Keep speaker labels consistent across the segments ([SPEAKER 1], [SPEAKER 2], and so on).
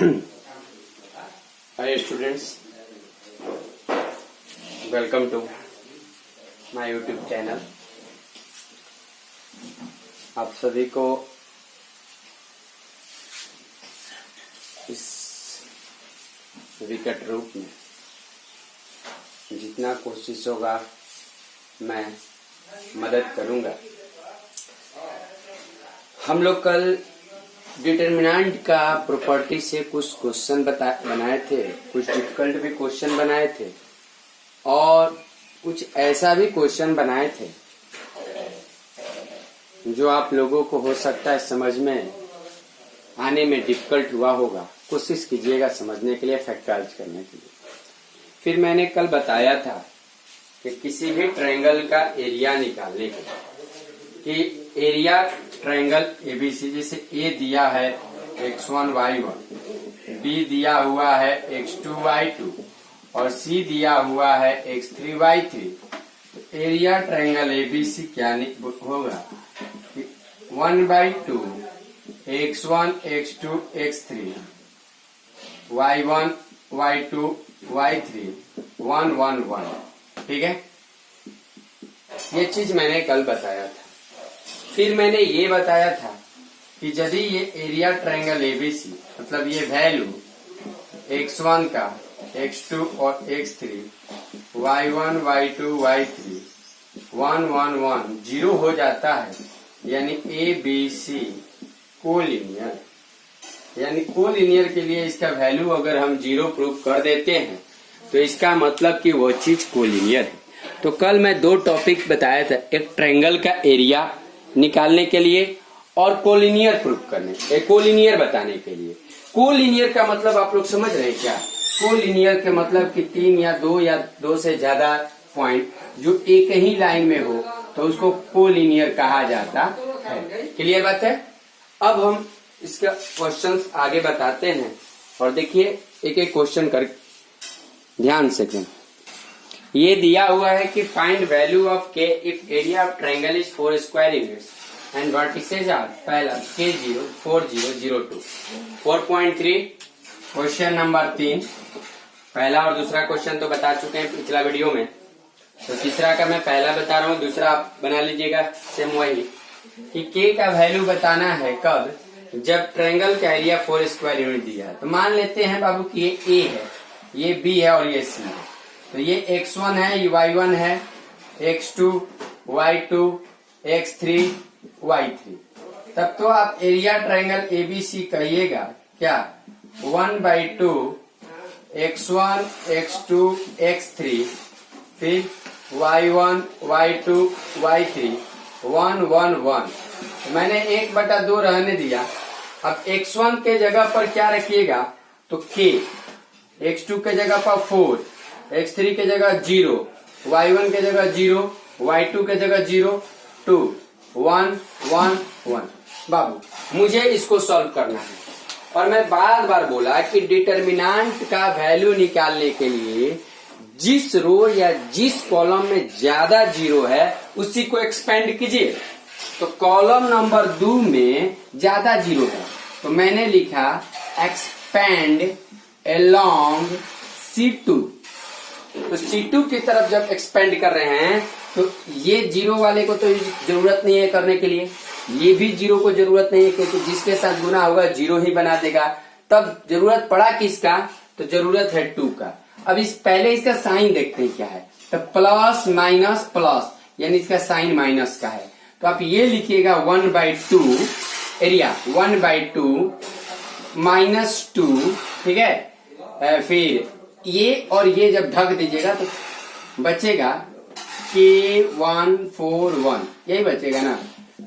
[SPEAKER 1] Hi students, welcome to my YouTube channel. आप सभी को इस विकट रूप में जितना कोशिश होगा मैं मदद करूंगा। हम लोग कल डिटर्मिनेंट का प्रॉपर्टी से कुछ क्वेश्चन बनाए थे, कुछ डिफिकल्ट भी क्वेश्चन बनाए थे और कुछ ऐसा भी क्वेश्चन बनाए थे जो आप लोगों को हो सकता है समझ में आने में डिफिकल्ट हुआ होगा। कोशिश कीजिएगा समझने के लिए, फैक्टराइज करने के लिए। फिर मैंने कल बताया था कि किसी भी ट्रायंगल का एरिया निकालने के लिए कि एरिया ट्रायंगल एबीसी, जैसे ए दिया है x1 y1, बी दिया हुआ है x2 y2 और सी दिया हुआ है x3 y3। तो एरिया ट्रायंगल एबीसी क्या होगा? 1/2 x1 x2 x3 y1 y2 y3 1 1 1। ठीक है, ये चीज मैंने कल बताया था। फिर मैंने ये बताया था कि यदि ये एरिया ट्रायंगल एबीसी, मतलब ये वैल्यू x1 का x2 और x3 y1 y2 y3 1 1 1 0 हो जाता है, यानी ABC कोलिनियर। यानी कोलिनियर के लिए इसका वैल्यू अगर हम 0 प्रूफ कर देते हैं तो इसका मतलब कि वो चीज कोलिनियर है। तो कल मैं दो टॉपिक बताया था, एक ट्रायंगल का एरिया निकालने के लिए और कोलिनियर प्रूफ करने, कोलिनियर बताने के लिए। कोलिनियर का मतलब आप लोग समझ रहे हैं क्या? कोलिनियर के मतलब कि 3 या 2 से ज्यादा पॉइंट जो एक ही लाइन में हो तो उसको कोलिनियर कहा जाता है। क्लियर बात है? अब हम इसका क्वेश्चंस आगे बताते हैं और देखिए एक एक क्वेश्चन कर ध्यान से करें। ये दिया हुआ है कि find value of K if area of triangle is 4 square units and vertices are, पहला K0 4 0 0 2 4.3। क्वेश्चन नंबर 3, पहला और दूसरा क्वेश्चन तो बता चुके हैं पिछला वीडियो में, तो तीसरा का मैं पहला बता रहा हूँ, दूसरा आप बना लीजिएगा सेम वही कि K का वैल्यू बताना है कब? जब ट्रायंगल का एरिया 4 स्क्वायर यूनिट दिया है। तो मान लेते हैं बाबू कि ये A है, ये B है और ये C है। तो ये x1 है, ये y1 है, x2 y2 x3 y3। तब तो आप एरिया ट्रायंगल एबीसी कहिएगा क्या? 1/2 x1 x2 x3 फिर y1 y2 y3 1 1 1। मैंने 1/2 रहने दिया। अब x1 के जगह पर क्या रखिएगा? तो k, x2 के जगह पर 4, x3 के जगह 0, y1 के जगह 0, y2 के जगह 0 2 1 1 1। बाबू मुझे इसको सॉल्व करना है और मैं बार बार बोला कि डिटर्मिनेंट का वैल्यू निकालने के लिए जिस रो या जिस कॉलम में ज्यादा 0 है उसी को एक्सपेंड कीजिए। तो कॉलम नंबर 2 में ज्यादा 0 है तो मैंने लिखा एक्सपेंड अलोंग C2। तो C2 की तरफ जब एक्सपेंड कर रहे हैं तो ये 0 वाले को तो जरूरत नहीं है करने के लिए, ये भी 0 को जरूरत नहीं है क्योंकि जिसके साथ गुना होगा 0 ही बना देगा। तब जरूरत पड़ा किसका? तो जरूरत है 2 का। अब इस पहले इसका साइन देखते हैं क्या है। तो प्लस माइनस प्लस, यानी इसका साइन माइनस का है। तो आप ये लिखिएगा 1/2 एरिया 1/2 -2। ठीक है, फिर ये और ये जब ढक दीजिएगा तो बचेगा K141, यही बचेगा ना,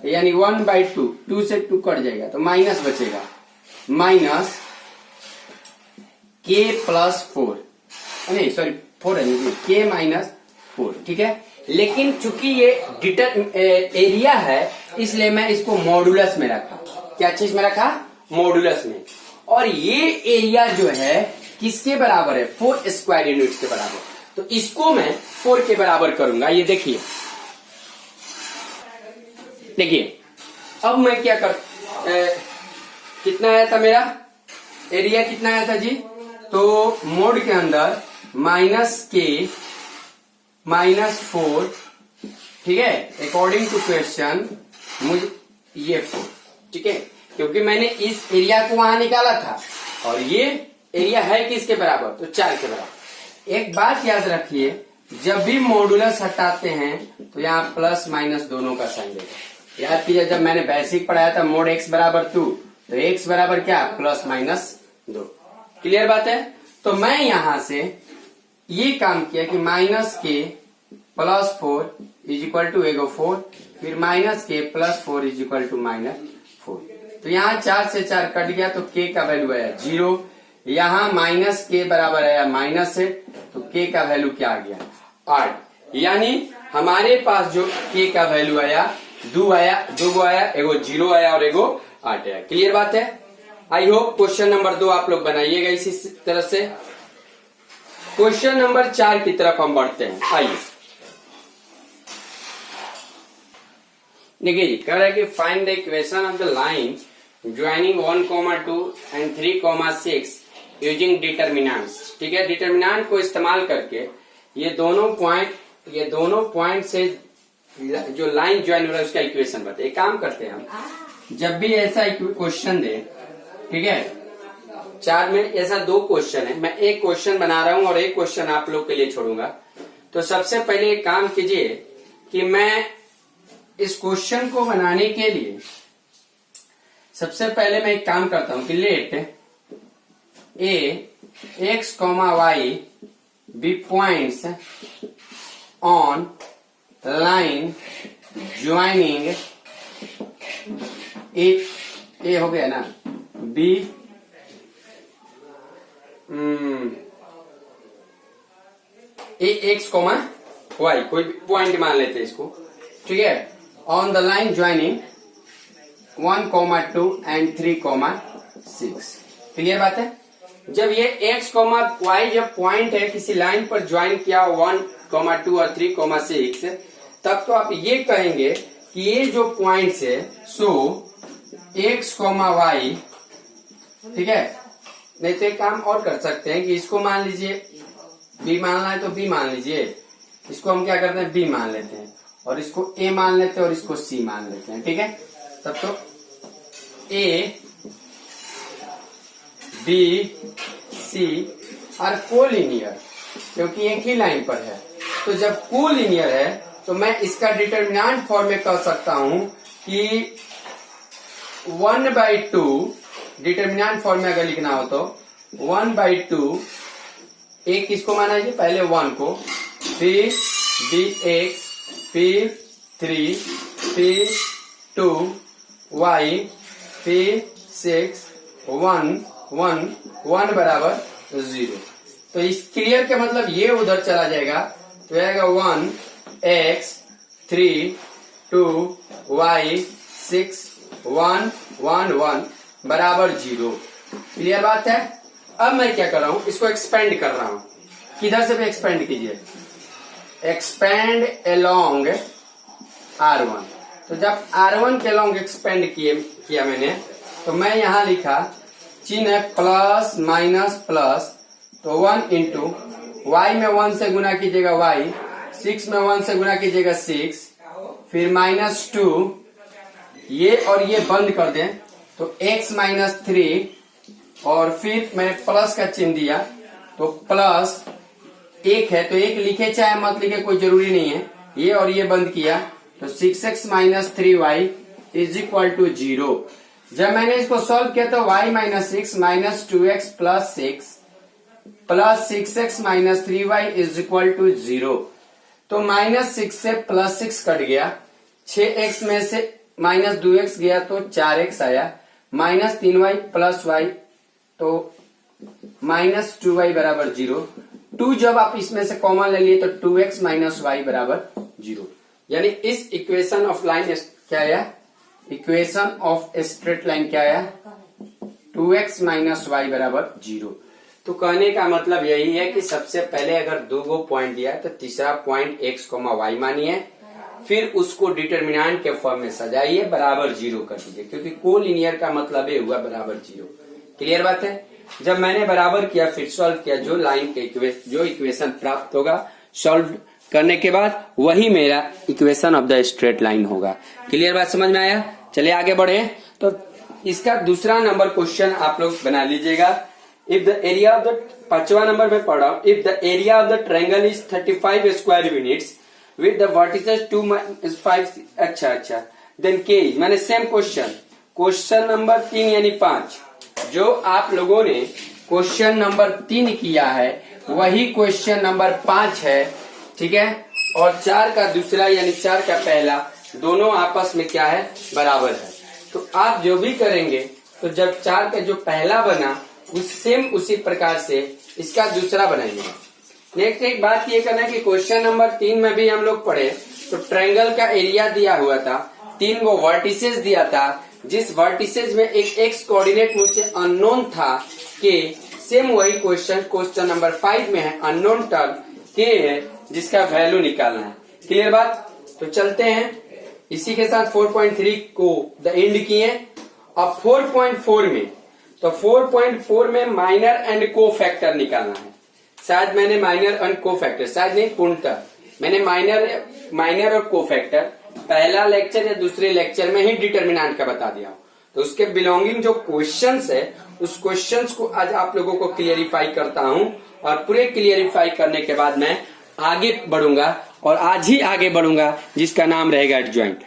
[SPEAKER 1] यानी 1/2, 2 से 2 कट जाएगा तो माइनस बचेगा, माइनस K+4, नहीं सॉरी 4 है, K -4। ठीक है, लेकिन चूंकि ये एरिया है इसलिए मैं इसको मॉडुलस में रखा। क्या चीज में रखा? मॉडुलस में। और ये एरिया जो है किसके बराबर है? 4 स्क्वायर यूनिट्स के बराबर। तो इसको मैं 4 के बराबर करूंगा। ये देखिए अब मैं क्या कितना आया था मेरा? एरिया कितना आया था जी? तो मोड के अंदर -k -4, ठीक है, अकॉर्डिंग टू क्वेश्चन मुझे ये 4, ठीक है, क्योंकि मैंने इस एरिया को वहां निकाला था और ये एरिया है किसके बराबर? तो 4 के बराबर। एक बात याद रखिए, जब भी मॉडुलस हटाते हैं तो यहाँ प्लस माइनस दोनों का साइन देगा। याद कीजिए, जब मैंने बेसिक पढ़ाया था मोड x बराबर 2, तो x बराबर क्या? +-2। क्लियर बात है? तो मैं यहां से ये काम किया कि -k +4 = 4, फिर -k +4 = -4। तो यहाँ 4 से 4 कट गया तो k का वैल्यू आया 0। यहाँ -k बराबर आया -8, तो k का वैल्यू क्या आ गया? 8। यानी हमारे पास जो k का वैल्यू आया, 2 आया, 2 आया, एगो 0 आया और एगो 8 आया। क्लियर बात है? आई होप क्वेश्चन नंबर 2 आप लोग बनाइएगा इसी तरह से। क्वेश्चन नंबर 4 की तरफ हम बढ़ते हैं। आइए देखिए जी, कह रहा है कि find the equation of the line joining 1,2 and 3,6 using determinants. ठीक है, डिटर्मिनेंट को इस्तेमाल करके ये दोनों पॉइंट से जो लाइन ज्वाइन हो रहा है उसका इक्वेशन बताए। एक काम करते हैं हम, जब भी ऐसा क्वेश्चन दे, ठीक है, 4 में ऐसा 2 क्वेश्चन है, मैं एक क्वेश्चन बना रहा हूं और एक क्वेश्चन आप लोग के लिए छोड़ूंगा। तो सबसे पहले एक काम कीजिए कि मैं इस क्वेश्चन को बनाने के लिए सबसे पहले मैं एक काम करता हूं कि लेट x, y be points on line joining A हो गया ना, b x, y कोई पॉइंट मान लेते हैं इसको, ठीक है, on the line joining 1,2 and 3,6। Clear बात है? जब ये x, y जब पॉइंट है किसी लाइन पर ज्वाइन किया 1,2 और 3,6, तब तो आप ये कहेंगे कि ये जो पॉइंट्स है सो x, y, ठीक है। नहीं तो एक काम और कर सकते हैं कि इसको मान लीजिए b मानना है तो b मान लीजिए, इसको हम क्या करते हैं b मान लेते हैं, और इसको a मान लेते हैं और इसको c मान लेते हैं, ठीक है। तब तो a, b, c और कोलिनियर, क्योंकि एक ही लाइन पर है। तो जब कोलिनियर है तो मैं इसका डिटर्मिनेंट फॉर्म में कह सकता हूं कि 1/2, डिटर्मिनेंट फॉर्म में अगर लिखना हो तो 1/2, एक किसको माना है पहले 1 को, फिर dx, फिर 3, फिर 2y, फिर 6, 1 बराबर 0। तो इस क्लियर का मतलब ये उधर चला जाएगा तो आएगा 1x, 3, 2y, 6, 1 बराबर 0। क्लियर बात है? अब मैं क्या कर रहा हूं, इसको एक्सपेंड कर रहा हूं। किधर से भी एक्सपेंड कीजिए, एक्सपेंड अलोंग R1। तो जब R1 के अलोंग एक्सपेंड किया मैंने, तो मैं यहां लिखा चिन्ह प्लस माइनस प्लस, तो 1 इंटू y में 1 से गुना कीजिएगा y, 6 में 1 से गुना कीजिएगा 6, फिर -2, ये और ये बंद कर दें तो x -3, और फिर मैंने प्लस का चिन्ह दिया तो प्लस 1 है तो 1 लिखे चाहे मत लिखे कोई जरूरी नहीं है, ये और ये बंद किया तो 6x - 3y = 0। जब मैंने इसको सॉल्व किया तो y - 6 -2x + 6 plus 6x - 3y = 0। तो -6 से +6 कट गया, 6x में से -2x गया तो 4x आया, -3y + y तो -2y बराबर 0। 2 जब आप इसमें से कॉमन ले लिए तो 2x - y बराबर 0। यानी इस इक्वेशन ऑफ लाइन क्या आया, इक्वेशन ऑफ स्ट्रेट लाइन क्या आया, 2x - y बराबर 0। तो कहने का मतलब यही है कि सबसे पहले अगर 2 पॉइंट दिया तो तीसरा पॉइंट x, y मानिए, फिर उसको डिटर्मिनेंट के फॉर्म में सजाइए, बराबर 0 कर दीजिए, क्योंकि कोलिनियर का मतलब ये हुआ बराबर 0। क्लियर बात है? जब मैंने बराबर किया फिर सॉल्व किया, जो लाइन के जो इक्वेशन प्राप्त होगा सॉल्व करने के बाद वही मेरा equation of the straight line होगा। क्लियर बात समझ में आया? चलिए आगे बढ़े। तो इसका दूसरा नंबर क्वेश्चन आप लोग बना लीजिएगा। If the area of the, 5वां नंबर में पढ़ा, if the area of the triangle is 35 square units with the vertices 2 - 5, अच्छा देन के इज, मैंने सेम क्वेश्चन नंबर 3 यानी 5 जो आप लोगों ने क्वेश्चन नंबर 3 किया है वही क्वेश्चन नंबर 5 है, ठीक है। और 4 का दूसरा यानी 4 का पहला दोनों आपस में क्या है, बराबर है। तो आप जो भी करेंगे तो जब 4 का जो पहला बना उसी प्रकार से इसका दूसरा बनाएंगे। नेक्स्ट एक बात ये करना है कि क्वेश्चन नंबर 3 में भी हम लोग पढ़े तो ट्रायंगल का एरिया दिया हुआ था, 3 वो वर्टिसेस दिया था, जिस वर्टिसेस में एक एक्स कोऑर्डिनेट मुझसे अननोन था के, सेम वही क्वेश्चन नंबर 5 में है, अननोन टर्म के है जिसका वैल्यू निकालना है। क्लियर बात? तो चलते हैं, इसी के साथ 4.3 को द एंड किए। अब 4.4 में, तो 4.4 में माइनर एंड को फैक्टर निकालना है। शायद मैंने माइनर एंड को फैक्टर, शायद नहीं पूर्णतः मैंने माइनर और को फैक्टर पहला लेक्चर या दूसरे लेक्चर में ही डिटर्मिनेंट का बता दिया हूं। तो उसके बिलोंगिंग जो क्वेश्चंस है उस क्वेश्चंस को आज आप लोगों को क्लियरिफाई करता हूं, और पूरे क्लियरिफाई करने के बाद मैं आगे बढ़ूंगा, और आज ही आगे बढ़ूंगा जिसका नाम रहेगा एडजॉइंट।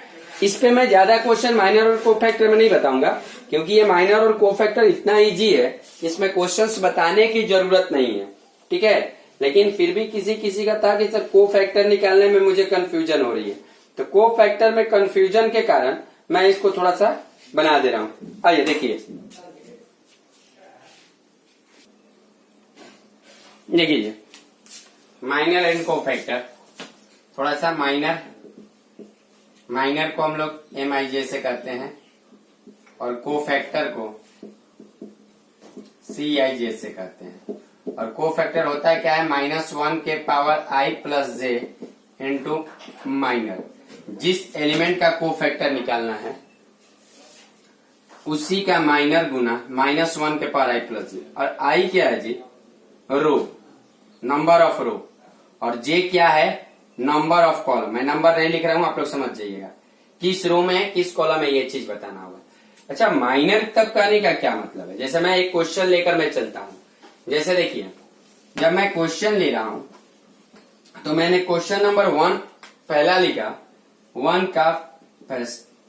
[SPEAKER 1] इस पे मैं ज्यादा क्वेश्चन माइनर और को फैक्टर में नहीं बताऊंगा, क्योंकि ये माइनर और को फैक्टर इतना इजी है, इसमें क्वेश्चंस बताने की जरूरत नहीं है, ठीक है। लेकिन फिर भी किसी का था कि सर को फैक्टर निकालने में मुझे कंफ्यूजन हो रही है, तो को फैक्टर में कंफ्यूजन के कारण मैं इसको थोड़ा सा बना दे रहा हूं। आइए देखिए माइनर एंड को फैक्टर, थोड़ा सा माइनर को हम लोग MIJ से करते हैं और को फैक्टर को CIJ से करते हैं। और को फैक्टर होता है क्या है, -1 के power I plus J into minor. जिस एलिमेंट का को फैक्टर निकालना है उसी का माइनर गुना -1 के पावर I प्लस J। और I क्या है जी, रो, नंबर ऑफ रो, और J क्या है, नंबर ऑफ कॉलम। मैं नंबर नहीं लिख रहा हूं, आप लोग समझ जाइएगा किस रो में है किस कॉलम में, ये चीज बताना होगा। अच्छा, माइनर तक करने का क्या मतलब है, जैसे मैं एक क्वेश्चन लेकर मैं चलता हूं। जैसे देखिए, जब मैं क्वेश्चन ले रहा हूं तो मैंने क्वेश्चन नंबर 1 पहला लिखा, 1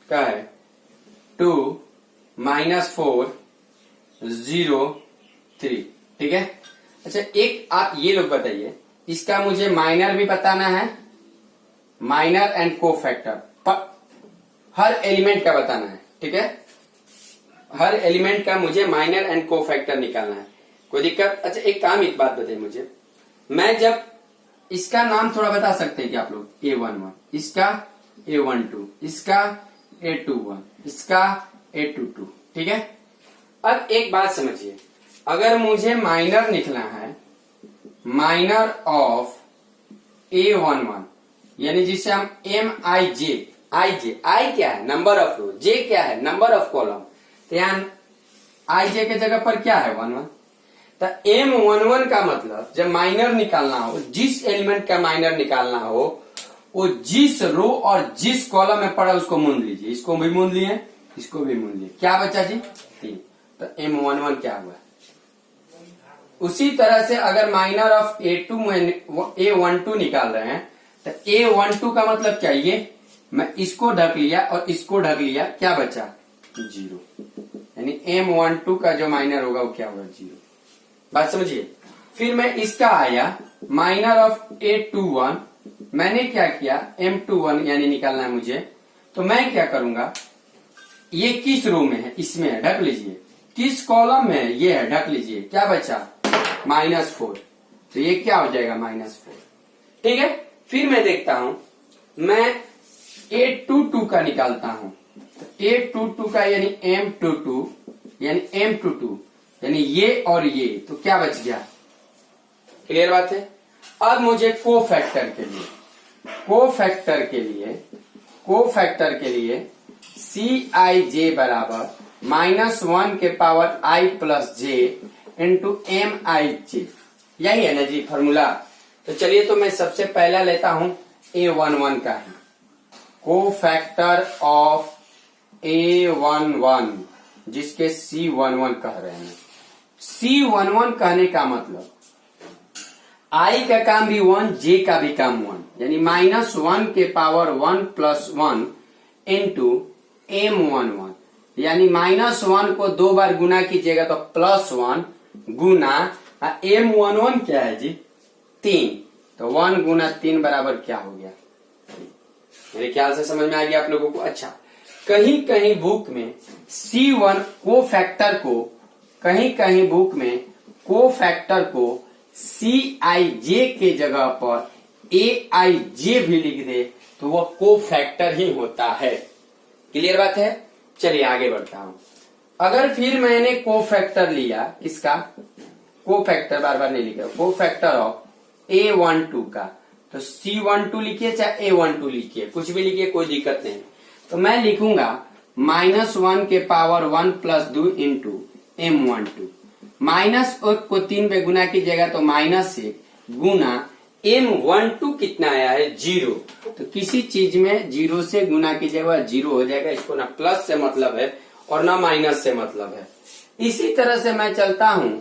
[SPEAKER 1] का है 2 - 4 0 3, ठीक है। अच्छा, एक आप ये लोग बताइए, इसका मुझे माइनर भी बताना है, माइनर एंड को फैक्टर हर एलिमेंट का बताना है, ठीक है। हर एलिमेंट का मुझे माइनर एंड को फैक्टर निकालना है, कोई दिक्कत? अच्छा, एक काम, एक बात बताइए मुझे, मैं जब इसका नाम थोड़ा बता सकते हैं कि आप लोग, A11, इसका A12, इसका A21, इसका A22, ठीक है। अब एक बात समझिए, अगर मुझे माइनर निकलना है, माइनर ऑफ A11 यानी जिसे हम MIJ, I क्या है, नंबर ऑफ रो, J क्या है, नंबर ऑफ कॉलम, तो यहाँ IJ के जगह पर क्या है, 11। तो M11 का मतलब जब माइनर निकालना हो, जिस एलिमेंट का माइनर निकालना हो, वो जिस रो और जिस कॉलम में पड़ा उसको मूंद लीजिए। इसको भी मूंद लिए, इसको भी मूंद लिए, क्या बचा जी, 3। तो M11 क्या हुआ। उसी तरह से अगर माइनर ऑफ A12 निकाल रहे हैं तो A12 का मतलब क्या, ये मैं इसको ढक लिया और इसको ढक लिया, क्या बचा, 0। यानी M12 का जो माइनर होगा वो क्या होगा, 0। बात समझिए। फिर मैं इसका आया माइनर ऑफ A21, मैंने क्या किया, M21 यानी निकालना है मुझे, तो मैं क्या करूंगा, ये किस रो में है, इसमें है, ढक लीजिए। किस कॉलम में है, ये है, ढक लीजिए, क्या बचा, -4। तो ये क्या हो जाएगा, -4, ठीक है। फिर मैं देखता हूं, मैं A22 का निकालता हूं, तो A22 का यानी M22 यानी ये और ये, तो क्या बच गया, क्लियर बात है। अब मुझे को फैक्टर के लिए CIJ बराबर -1 के power I plus J into M I J, यही है ना जी फॉर्मूला। तो चलिए, तो मैं सबसे पहला लेता हूं A11 का ही को फैक्टर ऑफ A11, जिसके C11 कह रहे हैं। C11 कहने का मतलब आई का काम भी 1, जे का भी काम 1, यानी -1 के पावर 1 + 1 इंटू M11, यानी -1 को 2 बार गुना कीजिएगा तो +1 गुना M11 क्या है जी 3, तो 1 गुना 3 बराबर क्या हो गया। मेरे ख्याल से समझ में आ गया आप लोगों को। अच्छा, कहीं कहीं बुक में C1 को फैक्टर को, कहीं कहीं बुक में को फैक्टर को CIJ के जगह पर AIJ भी लिख दे तो वह को फैक्टर ही होता है। क्लियर बात है। चलिए आगे बढ़ता हूं। अगर फिर मैंने को फैक्टर लिया, किसका को फैक्टर, बार बार नहीं लिख रहा, को फैक्टर ऑफ A12 का, तो C12 लिखिए चाहे A12 लिखिए, कुछ भी लिखिए, कोई दिक्कत नहीं। तो मैं लिखूंगा -1 के पावर 1 + 2 इंटू M12, -1 को 3 पे गुना कीजिएगा तो -1 गुना M12 कितना आया है 0, तो किसी चीज में 0 से गुना कीजिएगा 0 हो जाएगा। इसको ना प्लस से मतलब है और ना माइनस से मतलब है। इसी तरह से मैं चलता हूं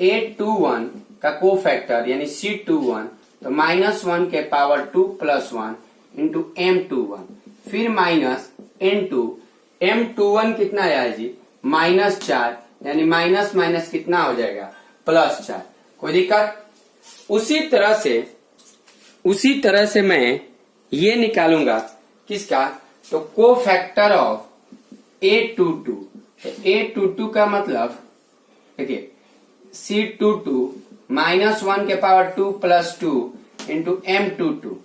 [SPEAKER 1] A21 का को फैक्टर यानी C21, तो -1 के पावर 2 + 1 इंटू M21, फिर माइनस इंटू M21 कितना आया है जी -4, यानी माइनस माइनस कितना हो जाएगा +4, कोई दिक्कत। उसी तरह से मैं ये निकालूंगा किसका, तो को फैक्टर ऑफ A22, A22 का मतलब देखिए C22 -1 के पावर 2 + 2 इंटू M22,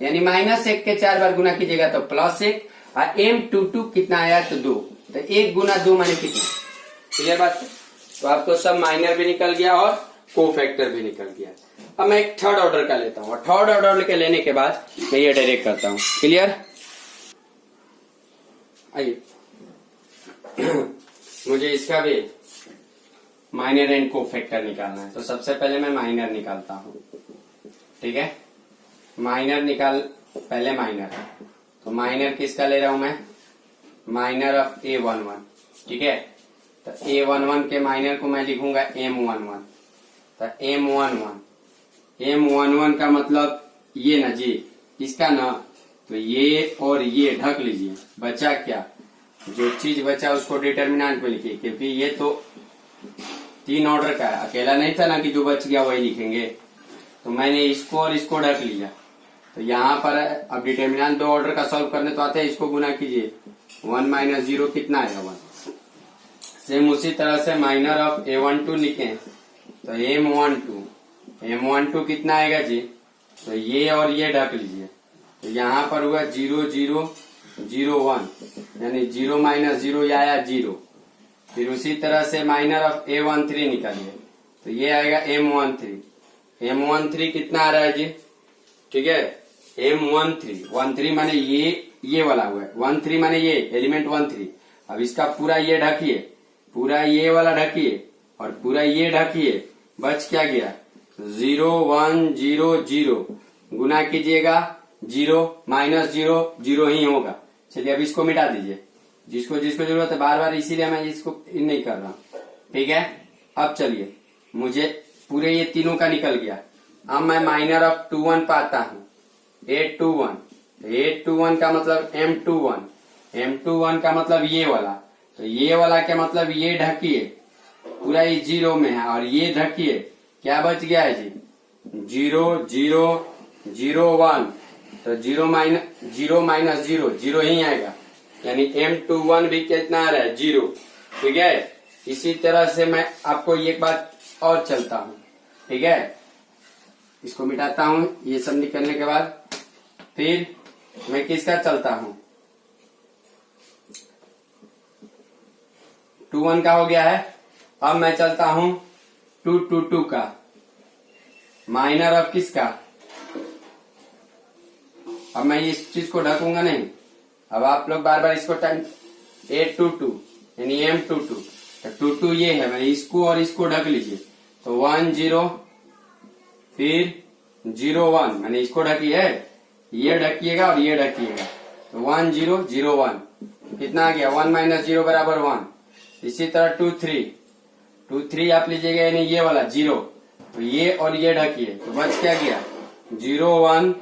[SPEAKER 1] यानी -1 के 4 बार गुना कीजिएगा तो +1, और M22 कितना आया तो 2, तो 1 गुना 2 माने कितना। क्लियर बात है। तो आपको सब माइनर भी निकल गया और को फैक्टर भी निकल गया। अब मैं एक थर्ड ऑर्डर का लेता हूं और थर्ड ऑर्डर के लेने के बाद मैं ये डायरेक्ट करता हूं। क्लियर। आइए मुझे इसका भी माइनर एंड को फैक्टर निकालना है, तो सबसे पहले मैं माइनर निकालता हूं। ठीक है, माइनर निकाल, पहले माइनर, तो माइनर किसका ले रहा हूं मैं, माइनर ऑफ A11। ठीक है, तो A11 के माइनर को मैं लिखूंगा M11, तो M11 का मतलब ये ना जी, इसका ना, तो ये और ये ढक लीजिए, बचा क्या, जो चीज बचा उसको डिटर्मिनेंट पे लिखिए, क्योंकि ये तो 3 ऑर्डर का है, अकेला नहीं था ना कि जो बच गया वही लिखेंगे। तो मैंने इसको और इसको ढक लिया, तो यहाँ पर अब डिटर्मिनेंट 2 ऑर्डर का सॉल्व करने तो आते हैं, इसको गुना कीजिए, 1 - 0 कितना आएगा 1। सेम उसी तरह से माइनर ऑफ A12 लिखें, तो M12 कितना आएगा जी, तो ये और ये ढक लीजिए, तो यहाँ पर हुआ 0 0 0 1, यानी 0 - 0 ये आया 0। फिर उसी तरह से माइनर ऑफ A13 निकालिए, तो ये आएगा M13 कितना आ रहा है जी, ठीक है, M13 माने ये वाला हुआ है, 13 माने ये एलिमेंट 13। अब इसका पूरा ये ढकिए, पूरा ये वाला ढकिए और पूरा ये ढकिए, बच क्या गया 0 1 0 0, गुना कीजिएगा 0 - 0 0 ही होगा। चलिए अब इसको मिटा दीजिए, जिसको जिसको जरूरत है, बार बार इसीलिए मैं इसको नहीं कर रहा हूं। ठीक है, अब चलिए मुझे पूरे ये तीनों का निकल गया। अब मैं माइनर ऑफ 21 पाता हूं, A21 का मतलब M21 का मतलब ये वाला, तो ये वाला का मतलब ये ढकिए, पूरा ये 0 में है, और ये ढकिए, क्या बच गया है जी 0 0 0 1, तो 0 - 0 0 ही आएगा, यानी M21 भी कितना आ रहा है 0। ठीक है, इसी तरह से मैं आपको एक बात और चलता हूं। ठीक है, इसको मिटाता हूं, ये सब निकलने के बाद फिर मैं किसका चलता हूं, 21 का हो गया है। अब मैं चलता हूं 222 का, माइनर ऑफ किसका, अब मैं इस चीज को ढकूंगा नहीं, अब आप लोग बार बार इसको टाइम 822 यानी M22, तो 2 ये है, मैंने इसको और इसको ढक लीजिए। तो 1 0 फिर 0 1, मैंने इसको ढकी है, ये ढकिएगा और ये ढकिएगा। तो 1 0 0 1 कितना आ गया, 1 माइनस 0 बराबर 1। इसी तरह 2 3 आप लीजिएगा, यानी ये वाला 0, तो ये और ये ढकिए, तो बच क्या गया 0 1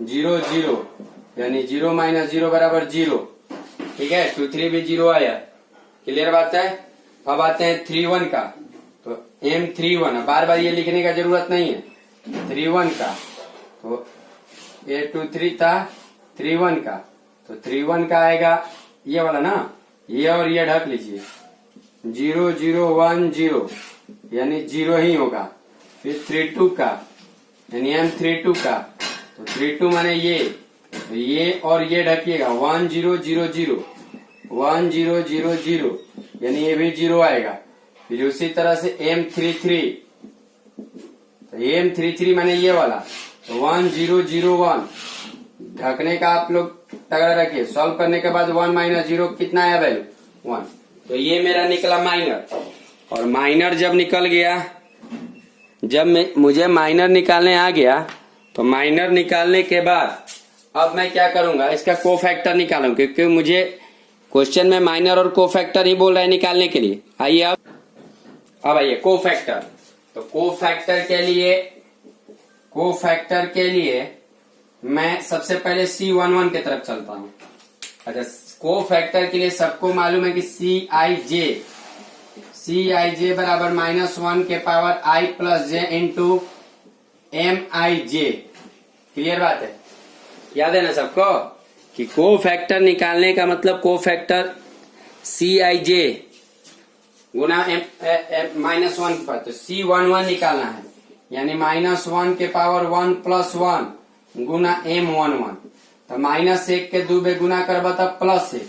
[SPEAKER 1] 0 0, यानी 0 माइनस 0 बराबर 0। ठीक है, 2 3 भी 0 आया। क्लियर बात है। अब आते हैं 3 1 का। तो M31, बार बार ये लिखने का जरूरत नहीं है। 3 1 का तो ये 2 3 था, 3 1 का तो 3 1 का आएगा ये वाला ना, ये और ये ढक लीजिए, 0 0 1 0, यानी 0 ही होगा। फिर 3 2 का, यानी M32 का, तो 3 2 माने ये, तो ये और ये ढकिएगा, 1 0 0 0 1 0 0 0, यानी ये भी 0 आएगा। फिर उसी तरह से M33, तो M33 माने ये वाला, तो 1 0 0 1, ढकने का आप लोग तगड़ा रखिए। सॉल्व करने के बाद 1 माइनस 0 कितना आया वैल्यू 1। तो ये मेरा निकला माइनर। और माइनर जब निकल गया, जब मुझे माइनर निकालने आ गया, तो माइनर निकालने के बाद अब मैं क्या करूंगा, इसका कोफैक्टर निकालूंगा, क्योंकि मुझे क्वेश्चन में माइनर और कोफैक्टर ही बोल रहा है निकालने के लिए। आइए अब आइए कोफैक्टर। तो कोफैक्टर के लिए मैं सबसे पहले C11 की तरफ चलता हूं। अच्छा, कोफैक्टर के लिए सबको मालूम है कि CIJ बराबर -1 के power I plus J into MIJ। Clear बात है, याद है ना सबको कि कोफैक्टर निकालने का मतलब कोफैक्टर CIJ गुना -1 के पावर, तो C11 निकालना है, यानी -1 के पावर 1 प्लस 1 गुना M11। तो -1 के 2 बे गुना करबा तब +1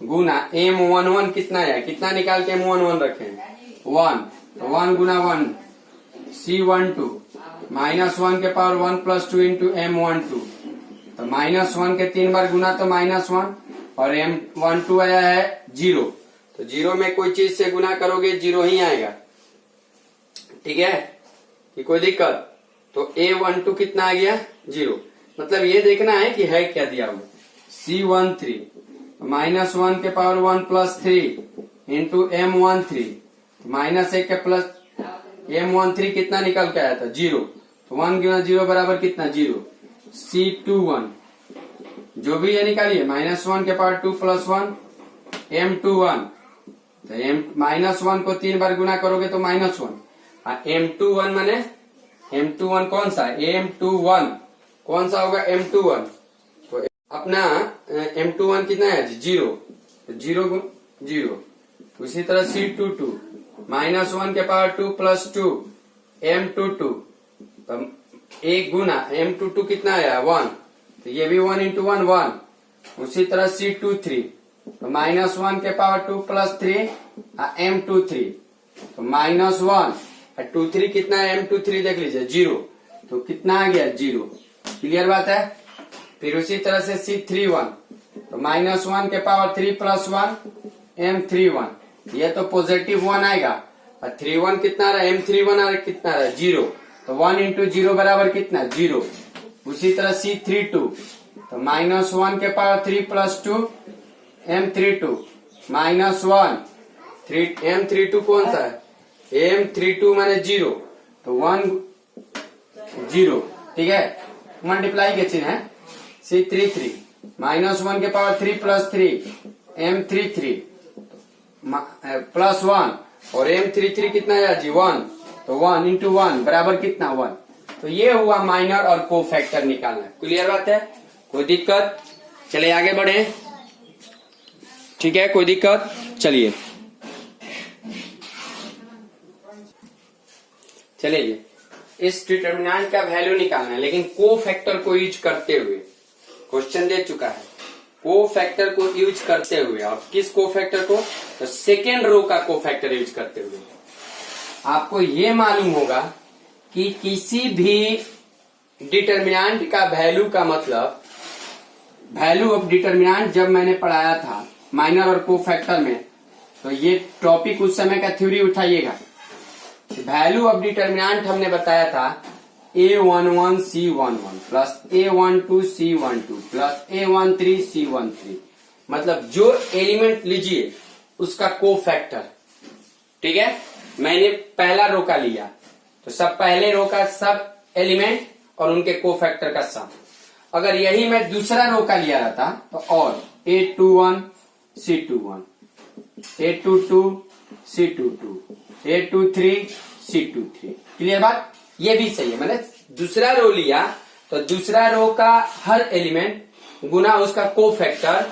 [SPEAKER 1] गुना M11 कितना है, कितना निकाल के M11 रखे 1, तो 1 गुना 1 C12 -1 के पावर 1 प्लस 2 इंटू M12। तो -1 के 3 बार गुना तो -1, और M12 आया है 0, तो 0 में कोई चीज से गुना करोगे 0 ही आएगा। ठीक है, कि कोई दिक्कत। तो A12 कितना आ गया 0, मतलब ये देखना है कि है क्या दिया हुआ। C13 -1 के पावर 1 प्लस 3 इंटू M13, -1 के प्लस M13 कितना निकल के आया था 0, तो 1 गुना 0 बराबर कितना 0। C21 जो भी ये निकालिए, -1 के पावर 2 प्लस 1 M21, तो -1 को 3 बार गुना करोगे तो -1। M21 माने M21 कौन सा, M21 कौन सा होगा M21, तो अपना M21 कितना है 0, तो 0 0। उसी तरह C22 -1 के पावर 2 प्लस 2 M22, तो 1 गुना M22 कितना आया 1, तो ये भी 1 इंटू 1 1। उसी तरह C23 तो -1 के पावर 2 प्लस 3 M23, तो -1 23 कितना है M23 देख लीजिए 0, तो कितना आ गया 0। क्लियर बात है। फिर उसी तरह से C31 तो -1 के पावर 3 प्लस 1 M31, ये तो पॉजिटिव 1 आएगा, और 31 कितना रहा M31 आ रहा कितना रहा 0, तो 1 इंटू 0 बराबर कितना 0। उसी तरह C32 तो -1 के पावर 3 प्लस 2 M32 -1 M32 कौन सा है M32 माने 0, तो 1 0। ठीक है, मल्टीप्लाई के चिन्ह है। C33 -1 के पावर 3 प्लस 3 M33 प्लस 1, और M33 कितना है जी 1, तो 1 इंटू 1 बराबर कितना 1। तो ये हुआ माइनर और कोफैक्टर निकालना। क्लियर बात है, कोई दिक्कत। चलिए आगे बढ़े। ठीक है, कोई दिक्कत। चलिए इस डिटर्मिनेंट का वैल्यू निकालना है, लेकिन कोफैक्टर को यूज करते हुए। क्वेश्चन दे चुका है कोफैक्टर को यूज करते हुए, और किस कोफैक्टर को, तो सेकेंड रो का कोफैक्टर यूज करते हुए। आपको ये मालूम होगा कि किसी भी डिटर्मिनेंट का वैल्यू का मतलब, वैल्यू ऑफ डिटर्मिनेंट जब मैंने पढ़ाया था माइनर और कोफैक्टर में, तो ये टॉपिक उस समय का थ्योरी उठाइएगा। वैल्यू ऑफ डिटर्मिनेंट हमने बताया था A11 C11 plus A12 C12 plus A13 C13, मतलब जो एलिमेंट लीजिए उसका कोफैक्टर। ठीक है, मैंने पहला रो का लिया तो सब पहले रो का सब एलिमेंट और उनके कोफैक्टर का सम। अगर यही मैं दूसरा रो का लिया रहता तो और A21 C21, A22 C22, A23 C23। Clear बात? ये भी सही है। मैंने दूसरा रो लिया तो दूसरा रो का हर एलिमेंट गुना उसका कोफैक्टर,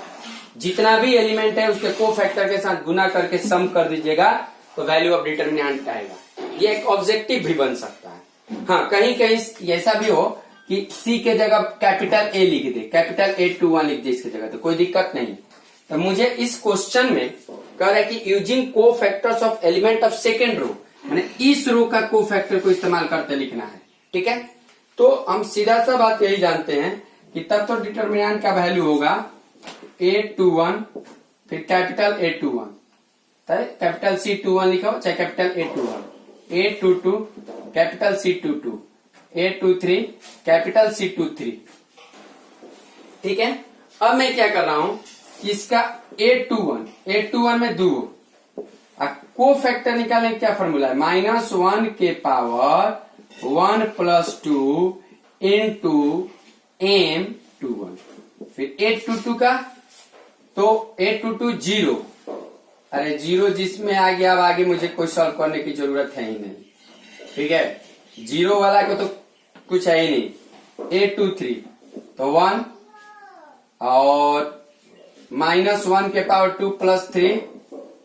[SPEAKER 1] जितना भी एलिमेंट है उसके कोफैक्टर के साथ गुना करके सम कर दीजिएगा तो वैल्यू ऑफ डिटर्मिनेंट आएगा। ये एक ऑब्जेक्टिव भी बन सकता है। हाँ, कहीं कहीं ऐसा भी हो कि C के जगह कैपिटल A लिख दे, कैपिटल A21 लिख दे इसके जगह, तो कोई दिक्कत नहीं। तो मुझे इस क्वेश्चन में कह रहा है कि using cofactors of element of second row, मैंने इस रो का कोफैक्टर को इस्तेमाल करते लिखना है। ठीक है, तो हम सीधा सा बात यही जानते हैं कि तब तो डिटर्मिनेंट का वैल्यू होगा A21 फिर कैपिटल A21, कैपिटल C21 लिखा हो चाहे capital A21, A22 capital C22, A23 capital C23। ठीक है, अब मैं क्या कर रहा हूं कि इसका A21 में दो कोफैक्टर निकालने का क्या फॉर्मूला है, -1 के पावर 1 + 2 इंटू M21। फिर A22 का, तो A22 0, अरे 0 जिसमें आ गया, अब आगे मुझे कोई सॉल्व करने की जरूरत है ही नहीं। ठीक है, 0 वाला को तो कुछ है ही नहीं। A23 तो 1 और -1 के पावर 2 + 3,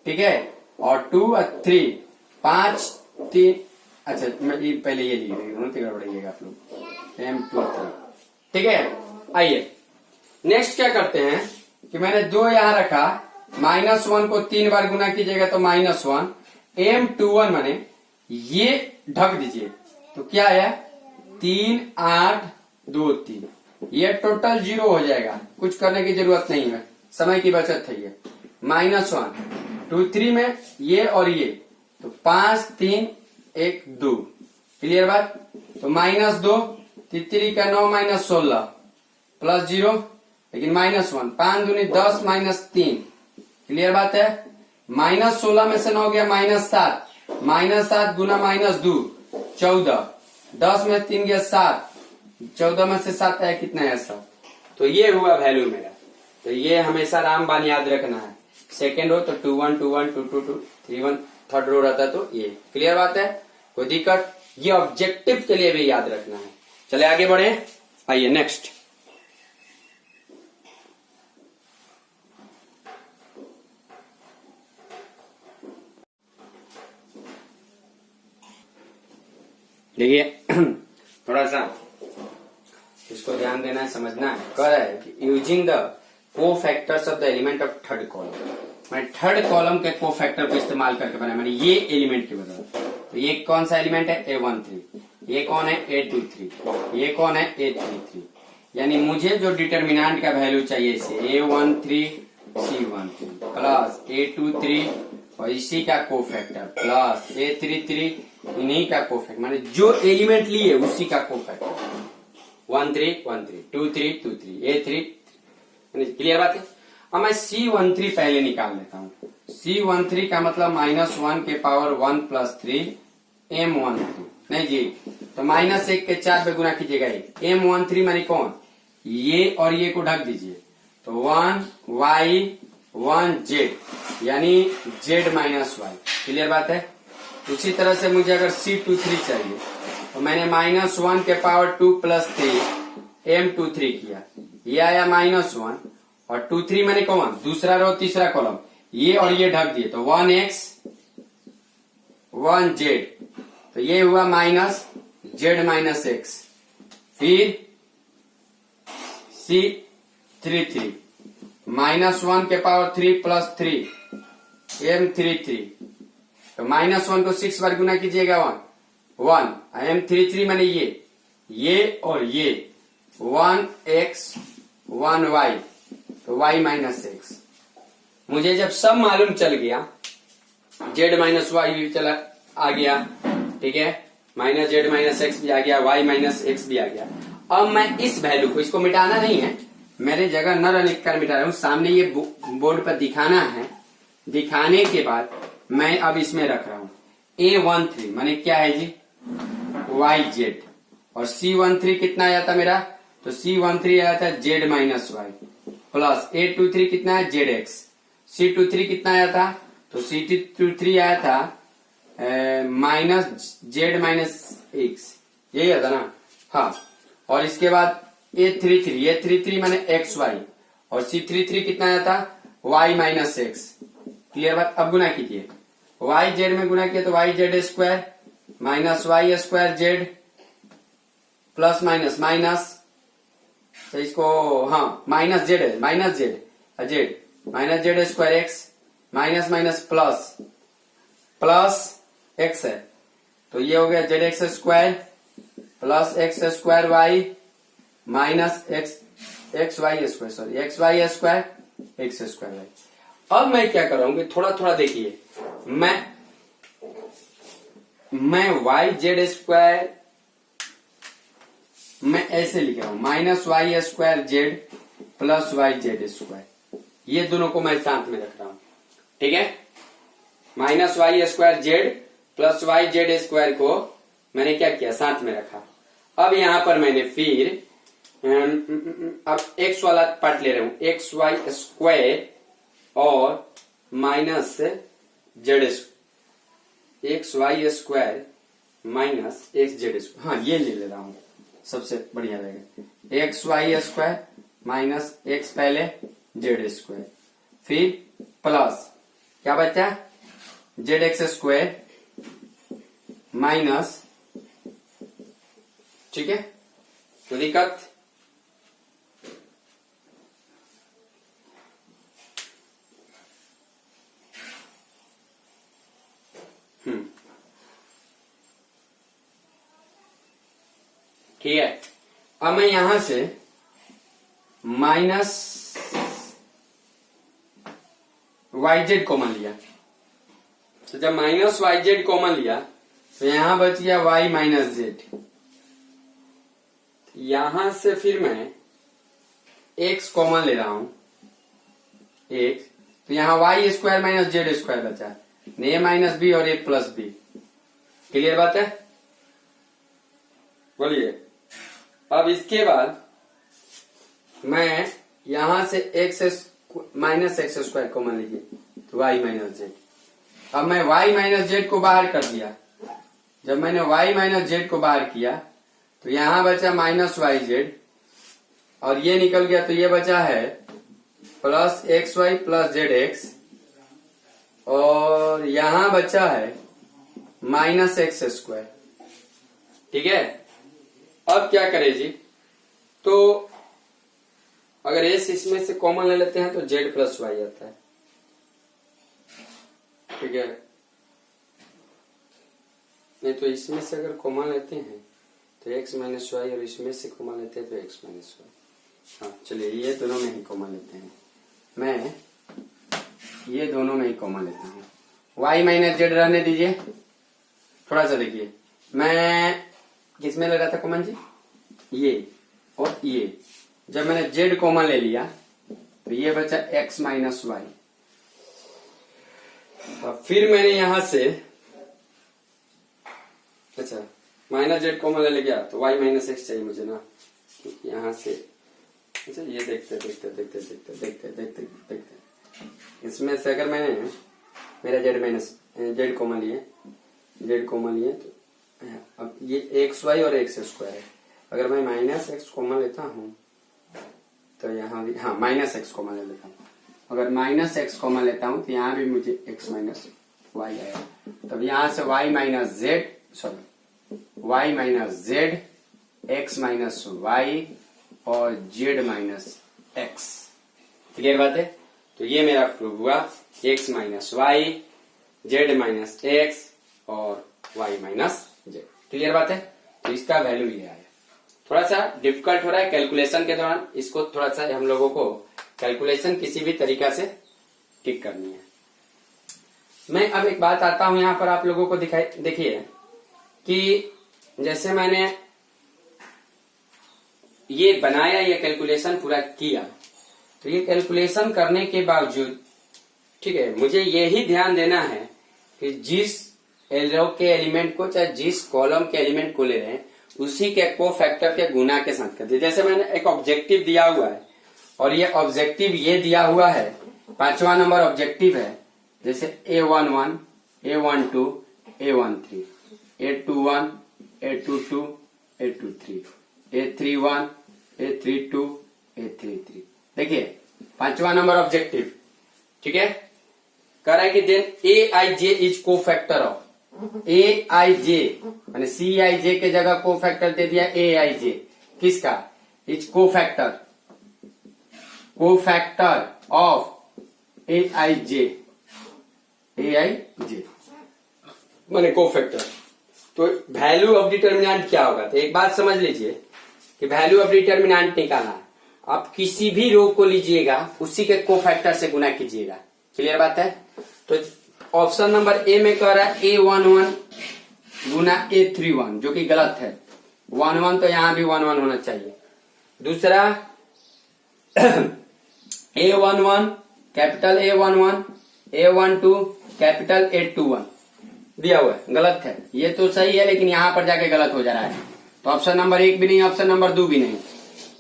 [SPEAKER 1] ठीक है, और 2 और 3 5 3, अच्छा मैं पहले ये लिख रही गड़बड़ाइएगा आप लोग, M23। ठीक है, आइए नेक्स्ट क्या करते हैं कि मैंने 2 यहां रखा, -1 को 3 बार गुना कीजिएगा तो -1, M21 माने ये ढक दीजिए तो क्या है 3 8 2 3, ये टोटल 0 हो जाएगा, कुछ करने की जरूरत नहीं है, समय की बचत है ये। -1 2 3 में ये और ये, तो 5 3 1 2। क्लियर बात? तो -2 3 का 9 -16 प्लस 0, लेकिन -1 5 दूनी 10 -3। क्लियर बात है? -16 में से 9 गया -7, -7 गुना -2 14, 10 में 3 गया 7, 14 में से 7 आया कितना है 7। तो ये हुआ वैल्यू मेरा। तो ये हमेशा रामबान याद रखना है। सेकेंड रो तो 2 1 2 1 2 2 2 3 1, थर्ड रो रहता तो ये। क्लियर बात है? कोई दिक्कत? ये ऑब्जेक्टिव के लिए भी याद रखना है। चले आगे बढ़े, आइए नेक्स्ट। देखिए थोड़ा सा इसको ध्यान देना है, समझना है। कह रहा है कि using the cofactors of the element of third column, मैंने थर्ड कॉलम के कोफैक्टर को इस्तेमाल करके बनाया, मैंने ये एलिमेंट के बदले। तो ये कौन सा एलिमेंट है A13, ये कौन है A23, ये कौन है A33, यानी मुझे जो डिटर्मिनेंट का वैल्यू चाहिए इसे A13 C13 प्लस A23 और इसी का कोफैक्टर प्लस A33 इन्हीं का कोफैक्टर, माने जो एलिमेंट लिए उसी का कोफैक्टर 1 3 1 3 2 3 2 3 A3। क्लियर बात है? अब मैं C13 पहले निकाल लेता हूँ। C13 का मतलब -1 के पावर 1 + 3 M13, नहीं जी, तो -1 के 4 पे गुना कीजिएगा। M13 मानी कौन, ये और ये को ढक दीजिए तो 1 Y 1 Z, यानी Z -Y। क्लियर बात है? उसी तरह से मुझे अगर C23 चाहिए तो मैंने -1 के पावर 2 + 3 M23 किया, ये आया -1 और 2 3 मैंने कौन, दूसरा रो तीसरा कॉलम, ये और ये ढक दिए तो 1X 1Z, तो ये हुआ -Z -X। फिर C33 -1 के पावर 3 + 3 M33, तो -1 को 6 बार गुना कीजिएगा 1 M33 मैंने ये और ये 1X 1Y, तो Y -X। मुझे जब सब मालूम चल गया जेड माइनस वाई भी चला आ गया, ठीक है, माइनस जेड माइनस एक्स भी आ गया, वाई माइनस एक्स भी आ गया। अब मैं इस वैल्यू को, इसको मिटाना नहीं है, मेरे जगह न रन कर मिटा रहा हूं, सामने ये बोर्ड पर दिखाना है। दिखाने के बाद मैं अब इसमें रख रहा हूं A13 माने क्या है जी, वाई जेड, और C13 कितना आया था मेरा, तो C13 आया था Z minus Y, plus A23 कितना है जेड एक्स, C23 कितना आया था, तो C23 आया था माइनस जेड माइनस एक्स, यही आता ना, हाँ। और इसके बाद A33 माने एक्स वाई, और C33 कितना आया था वाई माइनस एक्स। क्लियर बात। अब गुना कीजिए, वाई जेड में गुना किया तो y z square minus y square z plus minus minus, तो इसको हाँ माइनस जेड है, minus z z minus z square x minus minus plus plus x है, तो ये हो गया z x square plus x square y minus x y square, sorry x y square x square y. अब मैं क्या कर रहा हूं, थोड़ा थोड़ा देखिए, मैं वाई जेड स्क्वायर मैं ऐसे लिख रहा हूं minus y square z plus y z square, ये दोनों को मैं साथ में रख रहा हूं, ठीक है। Minus y square z plus y z square को मैंने क्या किया, साथ में रखा। अब यहां पर मैंने फिर अब एक्स वाला पार्ट ले रहा हूं, एक्स वाई स्क्वायर और minus z x y square minus x z square, हाँ ये ले रहा हूं, सबसे बढ़िया रहेगा। X y square minus x पहले जेड स्क्वायर, फिर प्लस क्या बचा जेड एक्स स्क्वायर माइनस, ठीक है, तो दिक्कत ठीक है। अब मैं यहां से माइनस वाई जेड कॉमन लिया, तो जब माइनस वाई जेड कॉमन लिया तो यहां बच गया वाई माइनस जेड। यहां से फिर मैं एक्स कॉमन ले रहा हूं, एक्स, तो यहां y square minus z square बचा, ए माइनस बी और ए प्लस बी। क्लियर बात है, बोलिए। अब इसके बाद मैं यहां से x minus x square common लीजिए, तो वाई माइनस जेड। अब मैं वाई माइनस जेड को बाहर कर दिया, जब मैंने वाई माइनस जेड को बाहर किया तो यहां बचा माइनस वाई जेड, और ये निकल गया, तो ये बचा है plus x y plus z x, और यहां बचा है माइनस एक्स स्क्वायर, ठीक है। अब क्या करें जी, तो अगर एस इसमें से कॉमन ले लेते हैं तो जेड प्लस वाई आता है, ठीक है। नहीं तो इसमें से अगर कॉमन लेते हैं तो एक्स माइनस वाई, और इसमें से कॉमन लेते हैं तो एक्स माइनस वाई। हाँ चलिए, ये दोनों में ही कॉमन लेते हैं, मैं ये दोनों में ही कॉमन लेता हूँ। वाई माइनस जेड रहने दीजिए, थोड़ा सा देखिए, मैं किसमें ले रहा था कॉमन जी, ये और ये। जब मैंने जेड कॉमन ले लिया तो ये बचा एक्स माइनस वाई। फिर मैंने यहां से, अच्छा माइनस जेड कॉमन ले गया तो वाई माइनस एक्स चाहिए मुझे ना, क्योंकि यहां से, अच्छा ये देखते देखते देखते देखते देखते देखते देखते इसमें से अगर मैंने मेरा जेड माइनस जेड कॉमन लिए तो अब ये एक्स वाई और एक्स स्क्वायर है। अगर मैं माइनस एक्स कॉमन लेता हूं तो यहाँ भी, हाँ माइनस एक्स कॉमन ले लेता हूँ, अगर माइनस एक्स कॉमन लेता हूं तो यहाँ भी मुझे एक्स माइनस वाई आएगा, तब यहां से y minus z, sorry y minus z, x minus y और जेड माइनस एक्स। क्लियर बात है, तो ये मेरा प्रूव हुआ x minus y, z minus x और वाई माइनस जेड। क्लियर बात है, तो इसका वैल्यू ये आया। थोड़ा सा डिफिकल्ट हो रहा है कैलकुलेशन के दौरान, इसको थोड़ा सा हम लोगों को कैलकुलेशन किसी भी तरीका से ठीक करनी है। मैं अब एक बात आता हूं, यहां पर आप लोगों को दिखाई देखिए कि जैसे मैंने ये बनाया, ये कैलकुलेशन पूरा किया, तो ये कैलकुलेशन करने के बावजूद, ठीक है, मुझे यही ध्यान देना है कि जिस रो के एलिमेंट को, चाहे जिस कॉलम के एलिमेंट को ले रहे हैं, उसी के कोफैक्टर के गुना के साथ कर दिया। जैसे मैंने एक ऑब्जेक्टिव दिया हुआ है और ये ऑब्जेक्टिव ये दिया हुआ है, 5वां नंबर ऑब्जेक्टिव है, जैसे A11, A12, A13, A21, A22, A23, A31, A32, A33। देखिए 5वां नंबर ऑब्जेक्टिव, ठीक है, कह रहा है कि then Aij is cofactor of Aij, मैंने Cij के जगह कोफैक्टर दे दिया Aij, किसका, इज कोफैक्टर ऑफ Aij, माने कोफैक्टर। तो वैल्यू ऑफ डिटर्मिनेंट क्या होगा, तो एक बात समझ लीजिए कि वैल्यू ऑफ डिटर्मिनेंट निकालना है, आप किसी भी रो को लीजिएगा उसी के कोफैक्टर से गुना कीजिएगा। क्लियर बात है। तो ऑप्शन नंबर ए में कह रहा है A11 गुना A31, जो कि गलत है। 11 तो यहां भी 11 होना चाहिए। दूसरा A11 capital A11, A12 capital A21 दिया हुआ है, गलत है। ये तो सही है लेकिन यहां पर जाके गलत हो जा रहा है। तो ऑप्शन नंबर 1 भी नहीं, ऑप्शन नंबर 2 भी नहीं।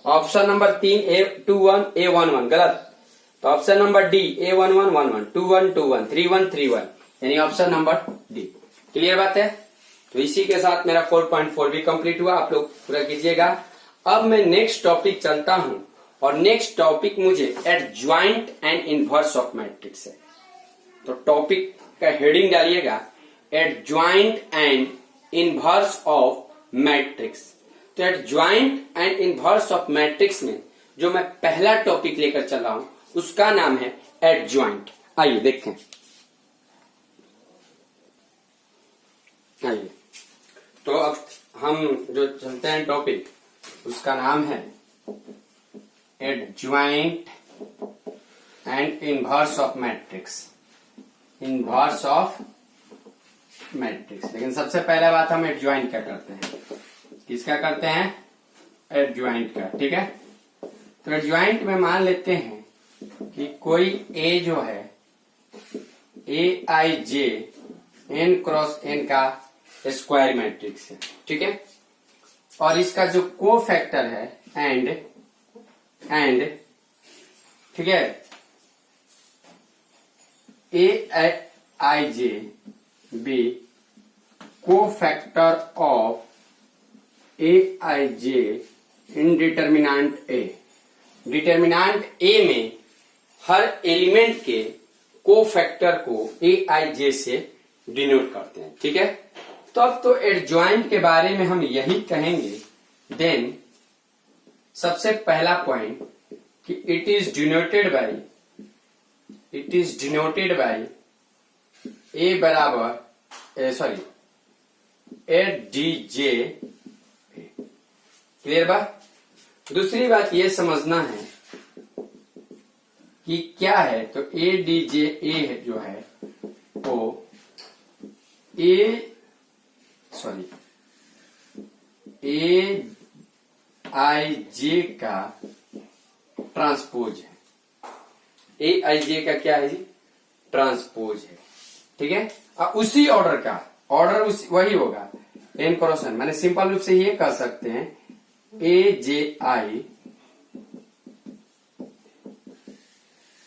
[SPEAKER 1] ऑप्शन नंबर 3 A21 A11 गलत। तो ऑप्शन नंबर डी A11 11, 21 21, 31 31, यानी ऑप्शन नंबर डी। क्लियर बात है। तो इसी के साथ मेरा 4.4 भी कंप्लीट हुआ, आप लोग पूरा कीजिएगा। अब मैं नेक्स्ट टॉपिक चलता हूं और नेक्स्ट टॉपिक मुझे adjoint and inverse of matrix है। तो टॉपिक का हेडिंग डालिएगा adjoint and inverse of matrix. तो adjoint and inverse of matrix में जो मैं पहला टॉपिक लेकर चल रहा हूं उसका नाम है एडज्वाइंट। आइए देखें, आइए तो अब हम जो चलते हैं टॉपिक, उसका नाम है adjoint and inverse of matrix. Inverse of matrix. लेकिन सबसे पहले बात हम एडज्वाइंट का करते हैं। किसका करते हैं, एडज्वाइंट का, ठीक है। तो एडज्वाइंट में मान लेते हैं कि कोई ए जो है Aij n क्रॉस n का स्क्वायर मैट्रिक्स है, ठीक है। और इसका जो को फैक्टर है एंड ठीक है Aij be cofactor of Aij in determinant A. Determinant A में हर एलिमेंट के को फैक्टर को Aij से डिनोट करते हैं, ठीक है। तो अब तो एडज्वाइंट के बारे में हम यही कहेंगे। देन सबसे पहला पॉइंट कि इट इज डिनोटेड बाय ए बराबर Dj। क्लियर बात। दूसरी बात ये समझना है कि क्या है, तो Dj ए जो है वो Aij का ट्रांसपोज है। Aij का क्या है जी, ट्रांसपोज है, ठीक है। अब उसी ऑर्डर का ऑर्डर वही होगा n क्रॉस n। मैंने सिंपल रूप से ये कह सकते हैं Aj,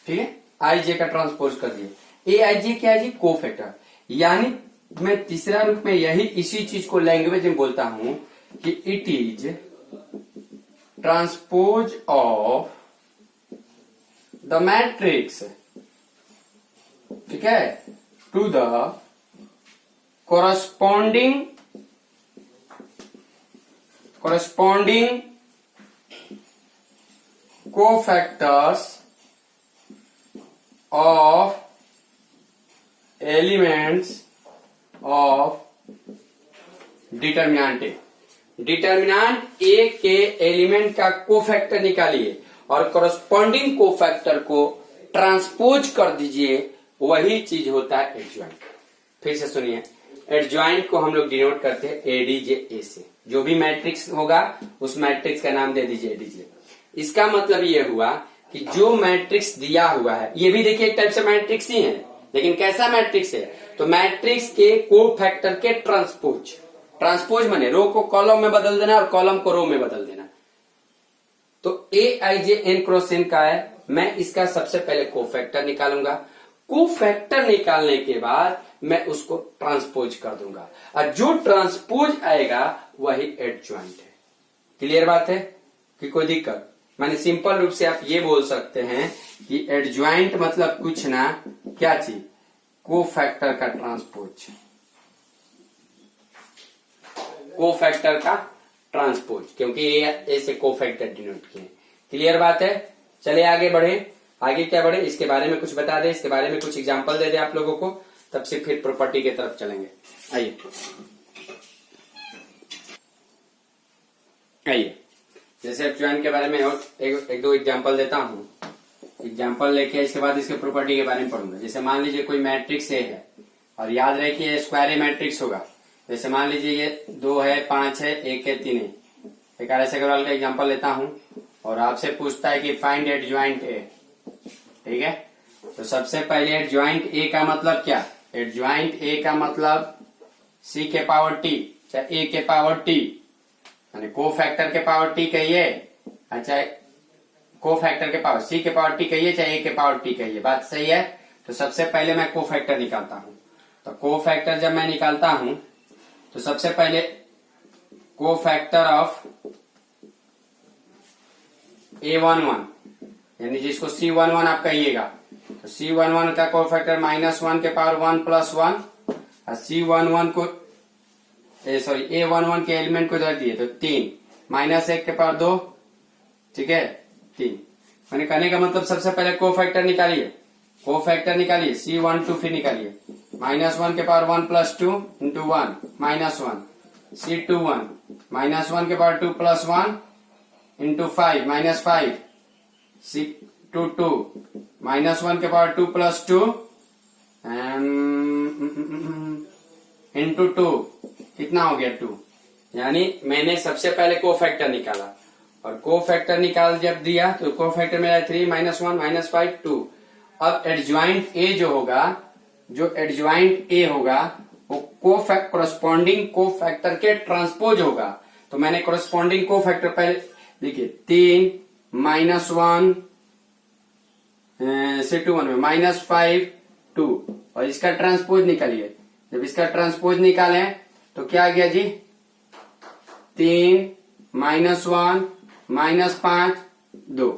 [SPEAKER 1] ठीक है, Ij का ट्रांसपोज कर दिए। Aij क्या है जी, को फैक्टर। यानी मैं तीसरा रूप में यही इसी चीज को लैंग्वेज में बोलता हूं कि it is transpose of the matrix, ठीक है, to the corresponding cofactors of elements of determinant A. Determinant A के एलिमेंट का कोफैक्टर निकालिए और कॉरस्पॉन्डिंग कोफैक्टर को ट्रांसपोज कर दीजिए वही चीज होता है एडजॉइंट। फिर से सुनिए, एडजॉइंट को हम लोग डिनोट करते हैं एडीजे से। जो भी मैट्रिक्स होगा उस मैट्रिक्स का नाम दे दीजिए एडीजे। इसका मतलब ये हुआ कि जो मैट्रिक्स दिया हुआ है, ये भी देखिए एक टाइप से मैट्रिक्स ही है, लेकिन कैसा मैट्रिक्स है, तो मैट्रिक्स के कोफैक्टर के ट्रांसपोज। ट्रांसपोज माने रो को कॉलम में बदल देना और कॉलम को रो में बदल देना। तो ए आई जे एन क्रॉस एन का है, मैं इसका सबसे पहले कोफैक्टर निकालूंगा। कोफैक्टर निकालने के बाद मैं उसको ट्रांसपोज कर दूंगा, और जो ट्रांसपोज आएगा वही एडजॉइंट है। क्लियर बात है कि कोई दिक्कत? माने सिंपल रूप से आप ये बोल सकते हैं कि एडजॉइंट मतलब कुछ ना, क्या चीज, कोफैक्टर का ट्रांसपोज। कोफैक्टर का ट्रांसपोज, क्योंकि ये ऐसे कोफैक्टर डिनोट किए। क्लियर बात है? चलिए आगे बढ़े। आगे क्या बढ़े इसके बारे में कुछ बता दे, इसके बारे में कुछ एग्जांपल दे दे आप लोगों को, तब से फिर प्रॉपर्टी की तरफ चलेंगे। आइए आइए, जैसे एडजॉइंट के बारे में और एक दो एग्जांपल देता हूं। एग्जांपल लेके इसके बाद इसके प्रॉपर्टी के बारे में पढ़ूंगा। जैसे मान लीजिए कोई मैट्रिक्स ए है, और याद रखिए स्क्वायर ए मैट्रिक्स होगा। जैसे मान लीजिए ये 2 है, 5 है, 1 है, 3 है। एक आर एस अग्रवाल का एग्जांपल लेता हूं और आपसे पूछता है कि फाइंड एडजॉइंट ए। ठीक है, तो सबसे पहले एडजॉइंट ए का मतलब क्या? एडजॉइंट ए का मतलब सी के पावर टी चाहे ए के पावर टी, यानी कोफैक्टर के पावर टी कहिए, अच्छा कोफैक्टर के पावर सी के पावर टी कहिए चाहे ए के पावर टी कहिए, बात सही है। तो सबसे पहले मैं कोफैक्टर निकालता हूं। तो कोफैक्टर जब मैं निकालता हूं तो सबसे पहले कोफैक्टर ऑफ A11, यानी जिसको C11 आप कहिएगा, तो C11 का कोफैक्टर -1 के पावर 1 + 1, और C11 को A11 के एलिमेंट को इधर दिए तो 3 -1 के पावर 2, ठीक है 3। मैंने कहने का मतलब सबसे पहले कोफैक्टर निकालिए, कोफैक्टर निकालिए C12 फिर निकालिए, -1 के पावर 1 + 2 × 1 -1, C21 -1 के पावर 2 + 1 × 5 -5, C22 -1 के पावर 2 + 2 × 2, कितना हो गया 2। यानी मैंने सबसे पहले कोफैक्टर निकाला, और कोफैक्टर निकाल जब दिया तो कोफैक्टर मेरा 3 -1 -5 2। अब एडजॉइंट ए जो होगा, जो एडजॉइंट ए होगा वो कोरस्पॉन्डिंग कोफैक्टर के ट्रांसपोज होगा। तो मैंने कोरस्पॉन्डिंग कोफैक्टर पहले लिखिए 3 -1 C21 में -5 2, और इसका ट्रांसपोज निकालिए। जब इसका ट्रांसपोज निकालें तो क्या आ गया जी, 3 -1 -5 2।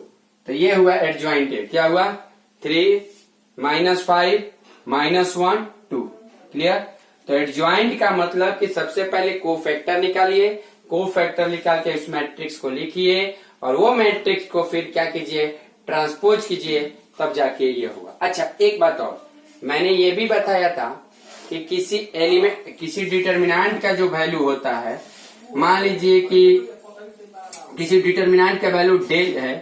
[SPEAKER 1] तो ये हुआ एडजॉइंट ए। क्या हुआ, 3 -5 -1 2। क्लियर? तो एडजॉइंट का मतलब कि सबसे पहले कोफैक्टर निकालिए, कोफैक्टर निकाल के उस मैट्रिक्स को लिखिए, और वो मैट्रिक्स को फिर क्या कीजिए, ट्रांसपोज कीजिए, तब जाके ये होगा। अच्छा एक बात और, मैंने ये भी बताया था कि किसी एलिमेंट, किसी डिटर्मिनेंट का जो वैल्यू होता है, मान लीजिए कि किसी डिटर्मिनेंट का वैल्यू डेल है,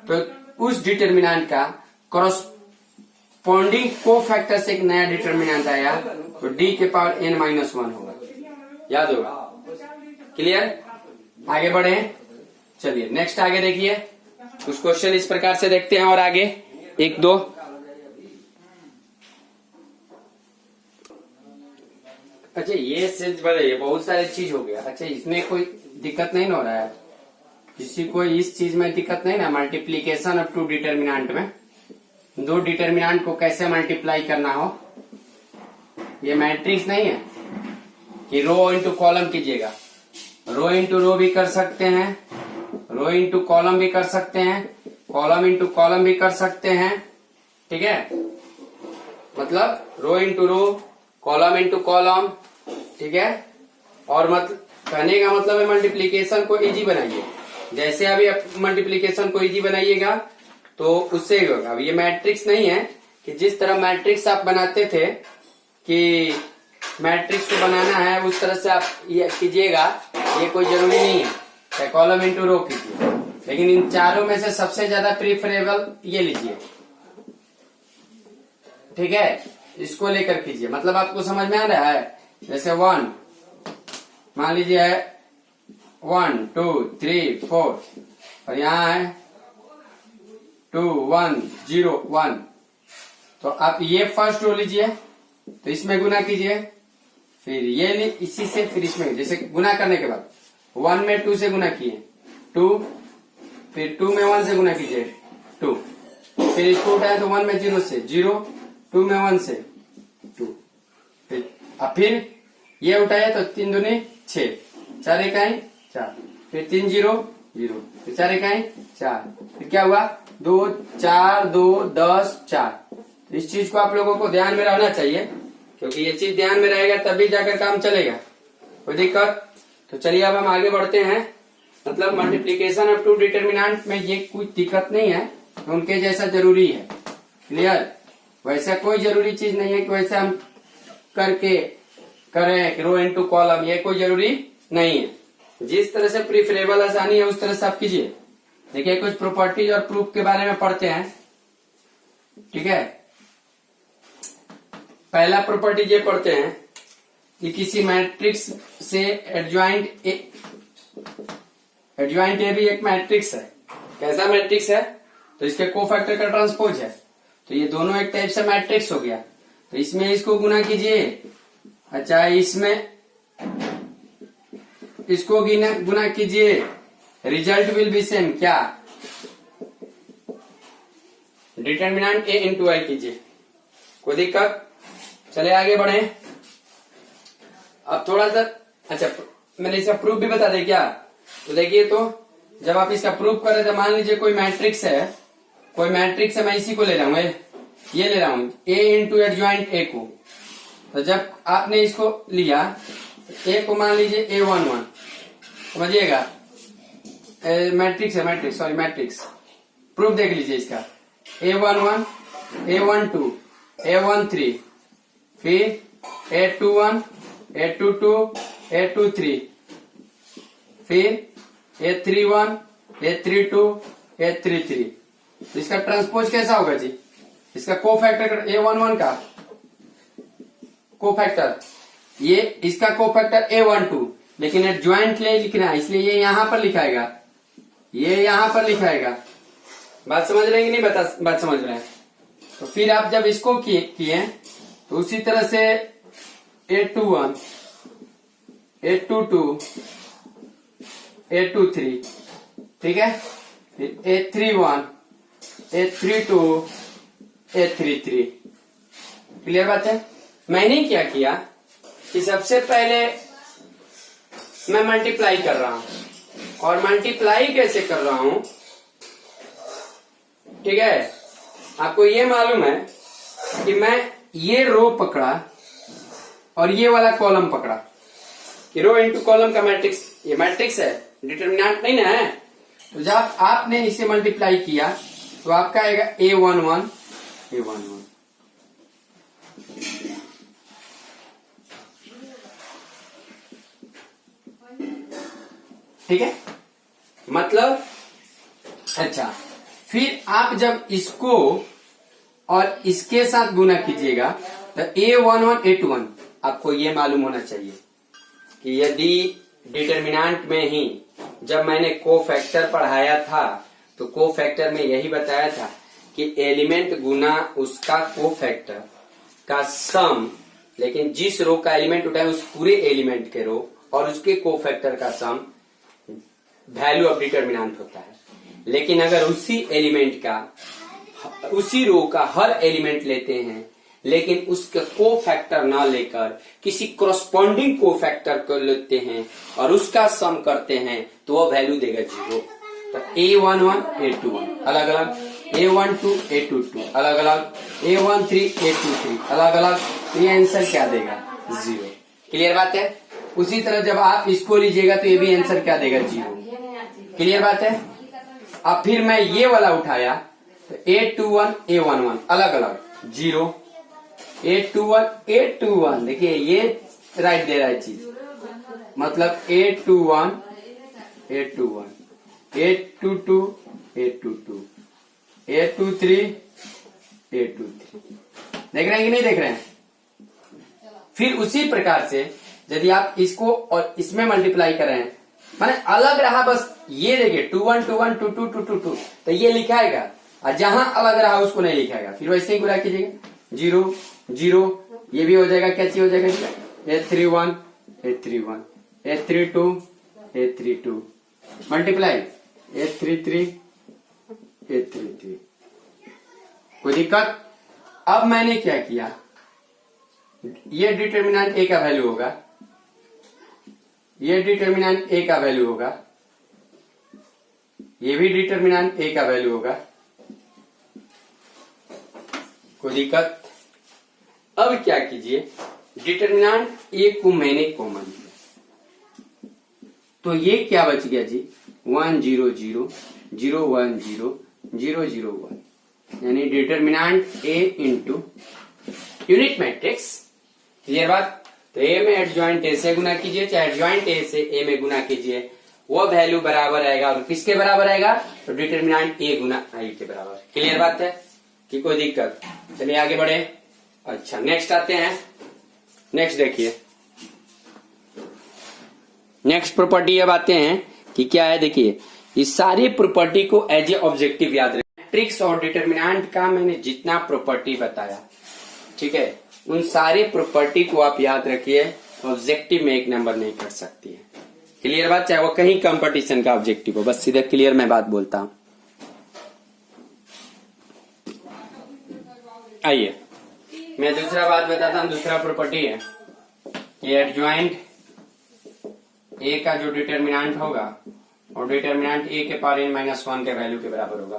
[SPEAKER 1] तो उस डिटर्मिनेंट का कॉरस्पॉन्डिंग कोफैक्टर से एक नया डिटर्मिनेंट आया तो d के पावर n-1 होगा, याद होगा। क्लियर? आगे बढ़े, चलिए नेक्स्ट आगे देखिए। कुछ क्वेश्चन इस प्रकार से देखते हैं और आगे 1-2। अच्छा ये सेंस बढ़े, बहुत सारे चीज हो गया। अच्छा इसमें कोई दिक्कत नहीं हो रहा है, किसी को इस चीज में दिक्कत नहीं ना, मल्टीप्लीकेशन ऑफ 2 डिटर्मिनेंट में 2 डिटर्मिनेंट को कैसे मल्टीप्लाई करना हो। ये मैट्रिक्स नहीं है कि रो इंटू कॉलम कीजिएगा, रो इंटू रो भी कर सकते हैं, रो इंटू कॉलम भी कर सकते हैं, कॉलम इंटू कॉलम भी कर सकते हैं। ठीक है, मतलब row into row, column into column. ठीक है, और मतलब कहने का मतलब है मल्टीप्लीकेशन को इजी बनाइए। जैसे अभी आप मल्टीप्लीकेशन को इजी बनाइएगा तो उससे ही होगा। अब ये मैट्रिक्स नहीं है कि जिस तरह मैट्रिक्स आप बनाते थे कि मैट्रिक्स को बनाना है उस तरह से आप ये कीजिएगा, ये कोई जरूरी नहीं है। कॉलम इंटू रो कीजिए, लेकिन इन चारों में से सबसे ज्यादा प्रीफरेबल ये लीजिए, ठीक है, इसको लेकर कीजिए, मतलब आपको समझ में आ रहा है। जैसे 1 मान लीजिए है 1 2 3 4 और यहाँ है 2 1 0 1, तो आप ये फर्स्ट रो लीजिए, तो इसमें गुना कीजिए, फिर ये इसी से, फिर इसमें, जैसे गुना करने के बाद 1 में 2 से गुना किए 2, फिर 2 में 1 से गुना कीजिए 2, फिर इसको उठाए तो 1 में 0 से 0, 2 में 1 से 2, फिर ये उठाए तो 3 दूनी 6, 4 इकाई 4, फिर 3 0 0, फिर 4 इकाई 4, फिर क्या हुआ 2 4 2 10 4। इस चीज को आप लोगों को ध्यान में रहना चाहिए, क्योंकि ये चीज ध्यान में रहेगा तभी जाकर काम चलेगा। कोई दिक्कत? तो चलिए अब हम आगे बढ़ते हैं। मतलब मल्टीप्लीकेशन अप टू डिटर्मिनेंट में ये कोई दिक्कत नहीं है, उनके जैसा जरूरी है। क्लियर? वैसा कोई जरूरी चीज नहीं है कि वैसे हम करके करें रो इनटू कॉलम, ये कोई जरूरी नहीं है। जिस तरह से प्रीफरेबल आसानी है उस तरह से आप कीजिए। देखिए कुछ प्रॉपर्टीज और प्रूफ के बारे में पढ़ते हैं। ठीक है, पहला प्रॉपर्टी ये पढ़ते हैं कि किसी मैट्रिक्स से एडजॉइंट ए भी एक मैट्रिक्स है। कैसा मैट्रिक्स है? तो इसके कोफैक्टर का ट्रांसपोज है, तो ये दोनों एक टाइप से मैट्रिक्स हो गया। तो इसमें इसको गुना कीजिए, अच्छा इसमें इसको गुना कीजिए, रिजल्ट विल बी सेम। क्या? डिटर्मिनेंट ए इंटू आई कीजिए। कोई दिक्कत? चले आगे बढ़े। अब थोड़ा सा, अच्छा मैंने इसका प्रूफ भी बता दे क्या? तो देखिए, तो जब आप इसका प्रूफ कर रहे थे, मान लीजिए कोई मैट्रिक्स है, मैं इसी को ले रहा हूं, ये ले रहा हूं ए इंटू एडजॉइंट ए को। तो जब आपने इसको लिया, ए को मान लीजिए A11, समझिएगा मैट्रिक्स है, मैट्रिक्स प्रूफ देख लीजिए इसका। A11 A12 A13, फिर A21 A22 A23, फिर A31 A32 A33। तो इसका ट्रांसपोज कैसा होगा जी? इसका कोफैक्टर A11 का कोफैक्टर, ये इसका कोफैक्टर A12, लेकिन एडजॉइंट ले लिखना है, इसलिए ये यहां पर लिखाएगा, ये यहां पर लिखाएगा। बात समझ रहे हैं कि नहीं? बात समझ रहे हैं? तो फिर आप जब इसको किए तो उसी तरह से A21 A22 A23, ठीक है, फिर A31 A32 A33। क्लियर बात है? मैंने क्या किया कि सबसे पहले मैं मल्टीप्लाई कर रहा हूं, और मल्टीप्लाई कैसे कर रहा हूं, ठीक है, आपको ये मालूम है कि मैं ये रो पकड़ा और ये वाला कॉलम पकड़ा, कि रो इंटू कॉलम का मैट्रिक्स, ये मैट्रिक्स है, डिटर्मिनेंट नहीं ना है। तो जब आपने इसे मल्टीप्लाई किया तो आपका आएगा A11 A11। ठीक है, मतलब अच्छा, फिर आप जब इसको और इसके साथ गुना कीजिएगा तो A11 A21, आपको ये मालूम होना चाहिए कि यदि डिटर्मिनेंट में ही जब मैंने कोफैक्टर पढ़ाया था तो कोफैक्टर में यही बताया था कि एलिमेंट गुना उसका कोफैक्टर का सम, लेकिन जिस रो का एलिमेंट उठाए उस पूरे एलिमेंट के रो और उसके कोफैक्टर का सम वैल्यू ऑफ डिटर्मिनेंट होता है। लेकिन अगर उसी एलिमेंट का, उसी रो का हर एलिमेंट लेते हैं लेकिन उसके कोफैक्टर ना लेकर किसी कोरस्पॉन्डिंग कोफैक्टर को लेते हैं और उसका सम करते हैं तो वो वैल्यू देगा 0। तो A11 A21 अलग अलग, A12 A22 अलग अलग, A13 A23 अलग अलग, ये आंसर क्या देगा? 0। क्लियर बात है? उसी तरह जब आप इसको लीजिएगा तो ये भी आंसर क्या देगा? 0। क्लियर बात है? अब फिर मैं ये वाला उठाया तो A21 A11 अलग अलग 0, A21 A21, देखिए ये राइट दे रहा है चीज, मतलब A21 A21 A22 A23 A23। देख रहे हैं कि नहीं देख रहे हैं? फिर उसी प्रकार से यदि आप इसको और इसमें मल्टीप्लाई कर रहे हैं, माने अलग रहा बस ये देखिए 2 1 2 1 2 2 2 2 2 तो ये लिखाएगा, और जहां अलग रहा उसको नहीं लिखाएगा। फिर वैसे ही गुणा कीजिएगा 0 0, ये भी हो जाएगा, क्या चीज हो जाएगा? 831 831 832 832 मल्टीप्लाई 833 833। कोई दिक्कत? अब मैंने क्या किया, ये डिटर्मिनेंट ए का वैल्यू होगा, ये डिटर्मिनेंट ए का वैल्यू होगा, ये भी डिटर्मिनेंट ए का वैल्यू होगा। कोई दिक्कत? अब क्या कीजिए, डिटर्मिनेंट ए को मैंने कॉमन लिया, तो ये क्या बच गया जी? 1 0 0 0 1 0 0 0 1, यानी डिटर्मिनेंट ए इंटू यूनिट मैट्रिक्स। क्लियर बात? तो ए में एडजॉइंट ए से गुना कीजिए, चाहे एडजॉइंट ए से ए में गुना कीजिए, वो वैल्यू बराबर आएगा। और किसके बराबर आएगा? तो डिटर्मिनेंट ए गुना आई के बराबर। क्लियर बात है कि कोई दिक्कत? चलिए आगे बढ़े। अच्छा, नेक्स्ट आते हैं। नेक्स्ट देखिए, नेक्स्ट प्रॉपर्टी अब आते हैं कि क्या है। देखिए, इस सारी प्रॉपर्टी को एज ए ऑब्जेक्टिव याद रखें। मैट्रिक्स और डिटर्मिनेंट का मैंने जितना प्रॉपर्टी बताया, ठीक है, उन सारी प्रॉपर्टी को आप याद रखिए। ऑब्जेक्टिव में एक नंबर नहीं कर सकती है। क्लियर बात? चाहे वो कहीं कंपटीशन का ऑब्जेक्टिव हो, बस सीधे क्लियर मैं बात बोलता हूं। आइए मैं दूसरा बात बताता हूं। दूसरा प्रॉपर्टी है कि एडजॉइंट ए का जो डिटर्मिनेंट होगा और डिटर्मिनेंट ए के पावर n - 1 के वैल्यू के बराबर होगा।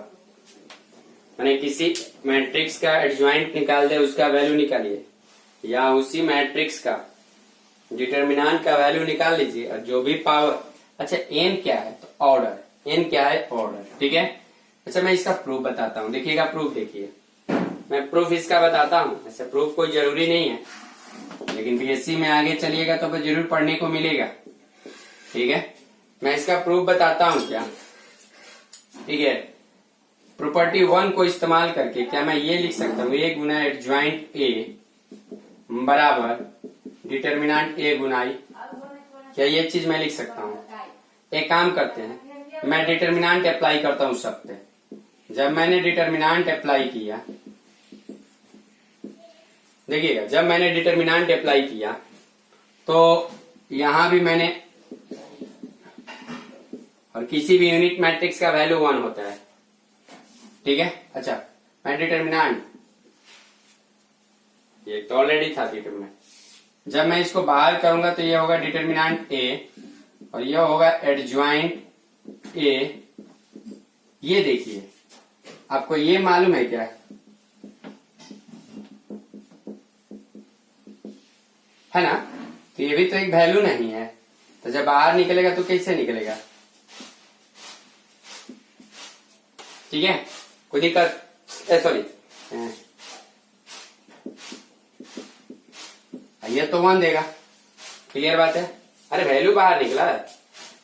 [SPEAKER 1] यानी किसी मैट्रिक्स का एडजॉइंट निकाल दे, उसका वैल्यू निकालिए, या उसी मैट्रिक्स का डिटर्मिनेंट का वैल्यू निकाल लीजिए, और जो भी पावर, अच्छा n क्या है? तो ऑर्डर, n क्या है? ऑर्डर, ठीक है। अच्छा, मैं इसका प्रूफ बताता हूँ। देखिएगा प्रूफ, देखिए मैं प्रूफ इसका बताता हूँ। ऐसे प्रूफ कोई जरूरी नहीं है, लेकिन बीएससी में आगे चलिएगा तो जरूर पढ़ने को मिलेगा, ठीक है। मैं इसका प्रूफ बताता हूँ क्या, ठीक है। प्रॉपर्टी 1 को इस्तेमाल करके क्या मैं ये लिख सकता हूँ, ए गुना एडजॉइंट ए बराबर डिटर्मिनेंट ए गुना आई। क्या ये चीज मैं लिख सकता हूँ? एक काम करते हैं, मैं डिटर्मिनेंट अप्लाई करता हूँ सब पे। जब मैंने डिटर्मिनेंट अप्लाई किया, देखिएगा, जब मैंने डिटर्मिनेंट अप्लाई किया तो यहां भी मैंने, और किसी भी यूनिट मैट्रिक्स का वैल्यू 1 होता है, ठीक है। अच्छा, मैं डिटर्मिनेंट, ये तो ऑलरेडी था डिटर्मिनेंट, जब मैं इसको बाहर करूंगा तो ये होगा डिटर्मिनेंट ए और ये होगा एडजॉइंट ए। ये देखिए, आपको ये मालूम है क्या, है ना? तो ये भी तो एक वैल्यू नहीं है, तो जब बाहर निकलेगा तो कैसे निकलेगा? ठीक है, कोई दिक्कत? सॉरी, ये तो 1 देगा। क्लियर बात है? अरे वैल्यू बाहर निकला है,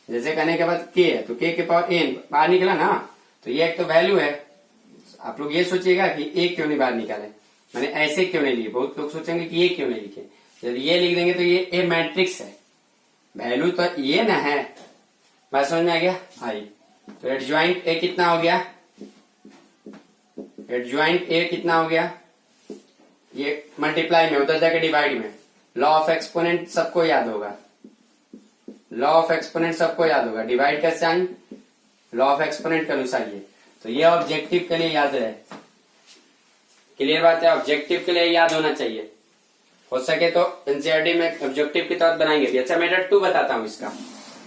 [SPEAKER 1] जैसे कहने के बाद के है तो के पावर n बाहर निकला ना, तो ये एक तो वैल्यू है। आप लोग ये सोचिएगा कि ए क्यों नहीं बाहर निकाले, मैंने ऐसे क्यों नहीं लिए। बहुत लोग सोचेंगे कि ये क्यों नहीं लिखे, यदि ये लिख देंगे तो ये ए मैट्रिक्स है, वैल्यू तो ये ना है। बात समझ में आ गया? आई, तो एडजॉइंट ए कितना हो गया? एडजॉइंट ए कितना हो गया? ये मल्टीप्लाई में, उधर जाके डिवाइड में। लॉ ऑफ एक्सपोनेंट सबको याद होगा, लॉ ऑफ एक्सपोनेंट सबको याद होगा। डिवाइड कैसे आएंगे? लॉ ऑफ एक्सपोनेंट के अनुसार ये, तो ये ऑब्जेक्टिव के लिए याद रहे। क्लियर बात है? ऑब्जेक्टिव के लिए याद होना चाहिए। हो सके तो एनसीईआरटी में ऑब्जेक्टिव के तौर बनाएंगे भी। अच्छा, मेथड 2 बताता हूँ, इसका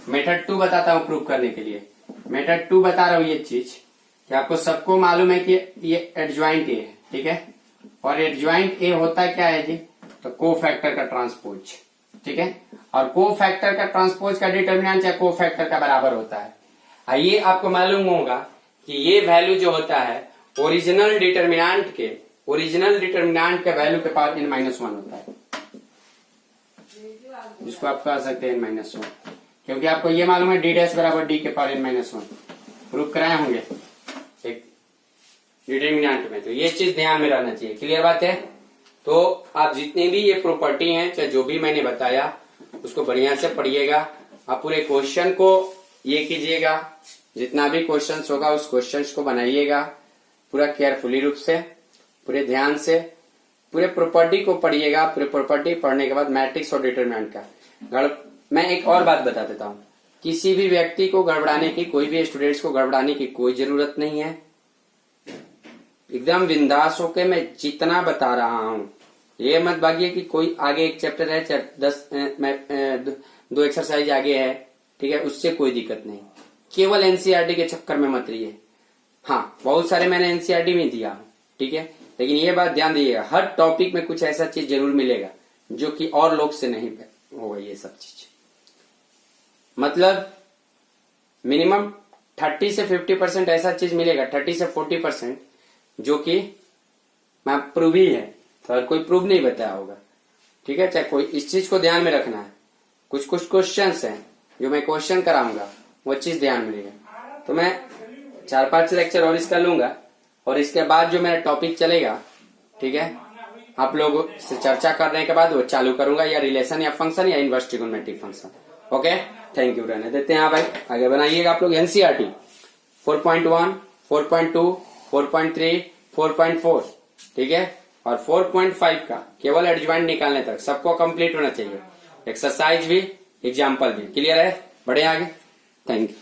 [SPEAKER 1] मेथड 2 बताता हूँ प्रूव करने के लिए। मेथड 2 बता रहा हूँ ये चीज कि आपको सबको मालूम है कि ये एडजॉइंट ए है, ठीक है। और एडजॉइंट ए होता क्या है जी? तो को फैक्टर का ट्रांसपोज, ठीक है। और को फैक्टर का ट्रांसपोज का डिटर्मिनेंट या को फैक्टर का बराबर होता है। ये आपको मालूम होगा कि ये वैल्यू जो होता है ओरिजिनल डिटर्मिनेंट के वैल्यू के पावर n-1 होता है, जिसको आप कह सकते हैं n-1, क्योंकि आपको ये मालूम है d डैश बराबर d के पावर n-1 प्रूफ कराए होंगे एक डिटर्मिनेंट में। तो ये चीज ध्यान में रहना चाहिए। क्लियर बात है? तो आप जितनी भी ये प्रॉपर्टी हैं, चाहे जो भी मैंने बताया, उसको बढ़िया से पढ़िएगा। आप पूरे क्वेश्चन को ये कीजिएगा, जितना भी क्वेश्चंस होगा उस क्वेश्चंस को बनाइएगा पूरा केयरफुली रूप से, पूरे ध्यान से, पूरे प्रॉपर्टी को पढ़िएगा। पूरे प्रॉपर्टी पढ़ने के बाद मैट्रिक्स और डिटरमिनेंट का मैं एक और बात बता देता हूँ, किसी भी व्यक्ति को गड़बड़ाने की, कोई भी स्टूडेंट्स को गड़बड़ाने की कोई जरूरत नहीं है। एकदम बिंदास होके मैं जितना बता रहा हूँ, ये मत भागिए कि कोई आगे एक चैप्टर है, 2 एक्सरसाइज आगे है, ठीक है, उससे कोई दिक्कत नहीं। केवल एनसीईआरटी के चक्कर में मत रहिए। हाँ, बहुत सारे मैंने एनसीईआरटी में दिया, ठीक है, लेकिन ये बात ध्यान दीजिएगा, हर टॉपिक में कुछ ऐसा चीज जरूर मिलेगा जो कि और लोग से नहीं होगा। ये सब चीज मतलब मिनिमम 30 से 50% ऐसा चीज मिलेगा, 30 से 40% जो कि मैं प्रूव ही है, तो हर कोई प्रूव नहीं बताया होगा, ठीक है। चाहे कोई इस चीज को ध्यान में रखना है, कुछ कुछ क्वेश्चंस हैं जो मैं क्वेश्चन कराऊंगा, वो चीज ध्यान में रहेगा। तो मैं 4-5 लेक्चर और इसका लूंगा, और इसके बाद जो मेरा टॉपिक चलेगा, ठीक है, आप लोगों से चर्चा करने के बाद वो चालू करूंगा, या रिलेशन या फंक्शन या inverse trigonometric function. Okay, thank you. रहने देते हैं। हाँ भाई, आगे बनाइएगा आप लोग एनसीईआरटी 4.1, 4.2, 4.3, 4.4, ठीक है, और 4.5 का केवल एडजॉइंट निकालने तक सबको कंप्लीट होना चाहिए। एक्सरसाइज भी, एग्जाम्पल भी क्लियर है। बढ़े आगे, थैंक यू।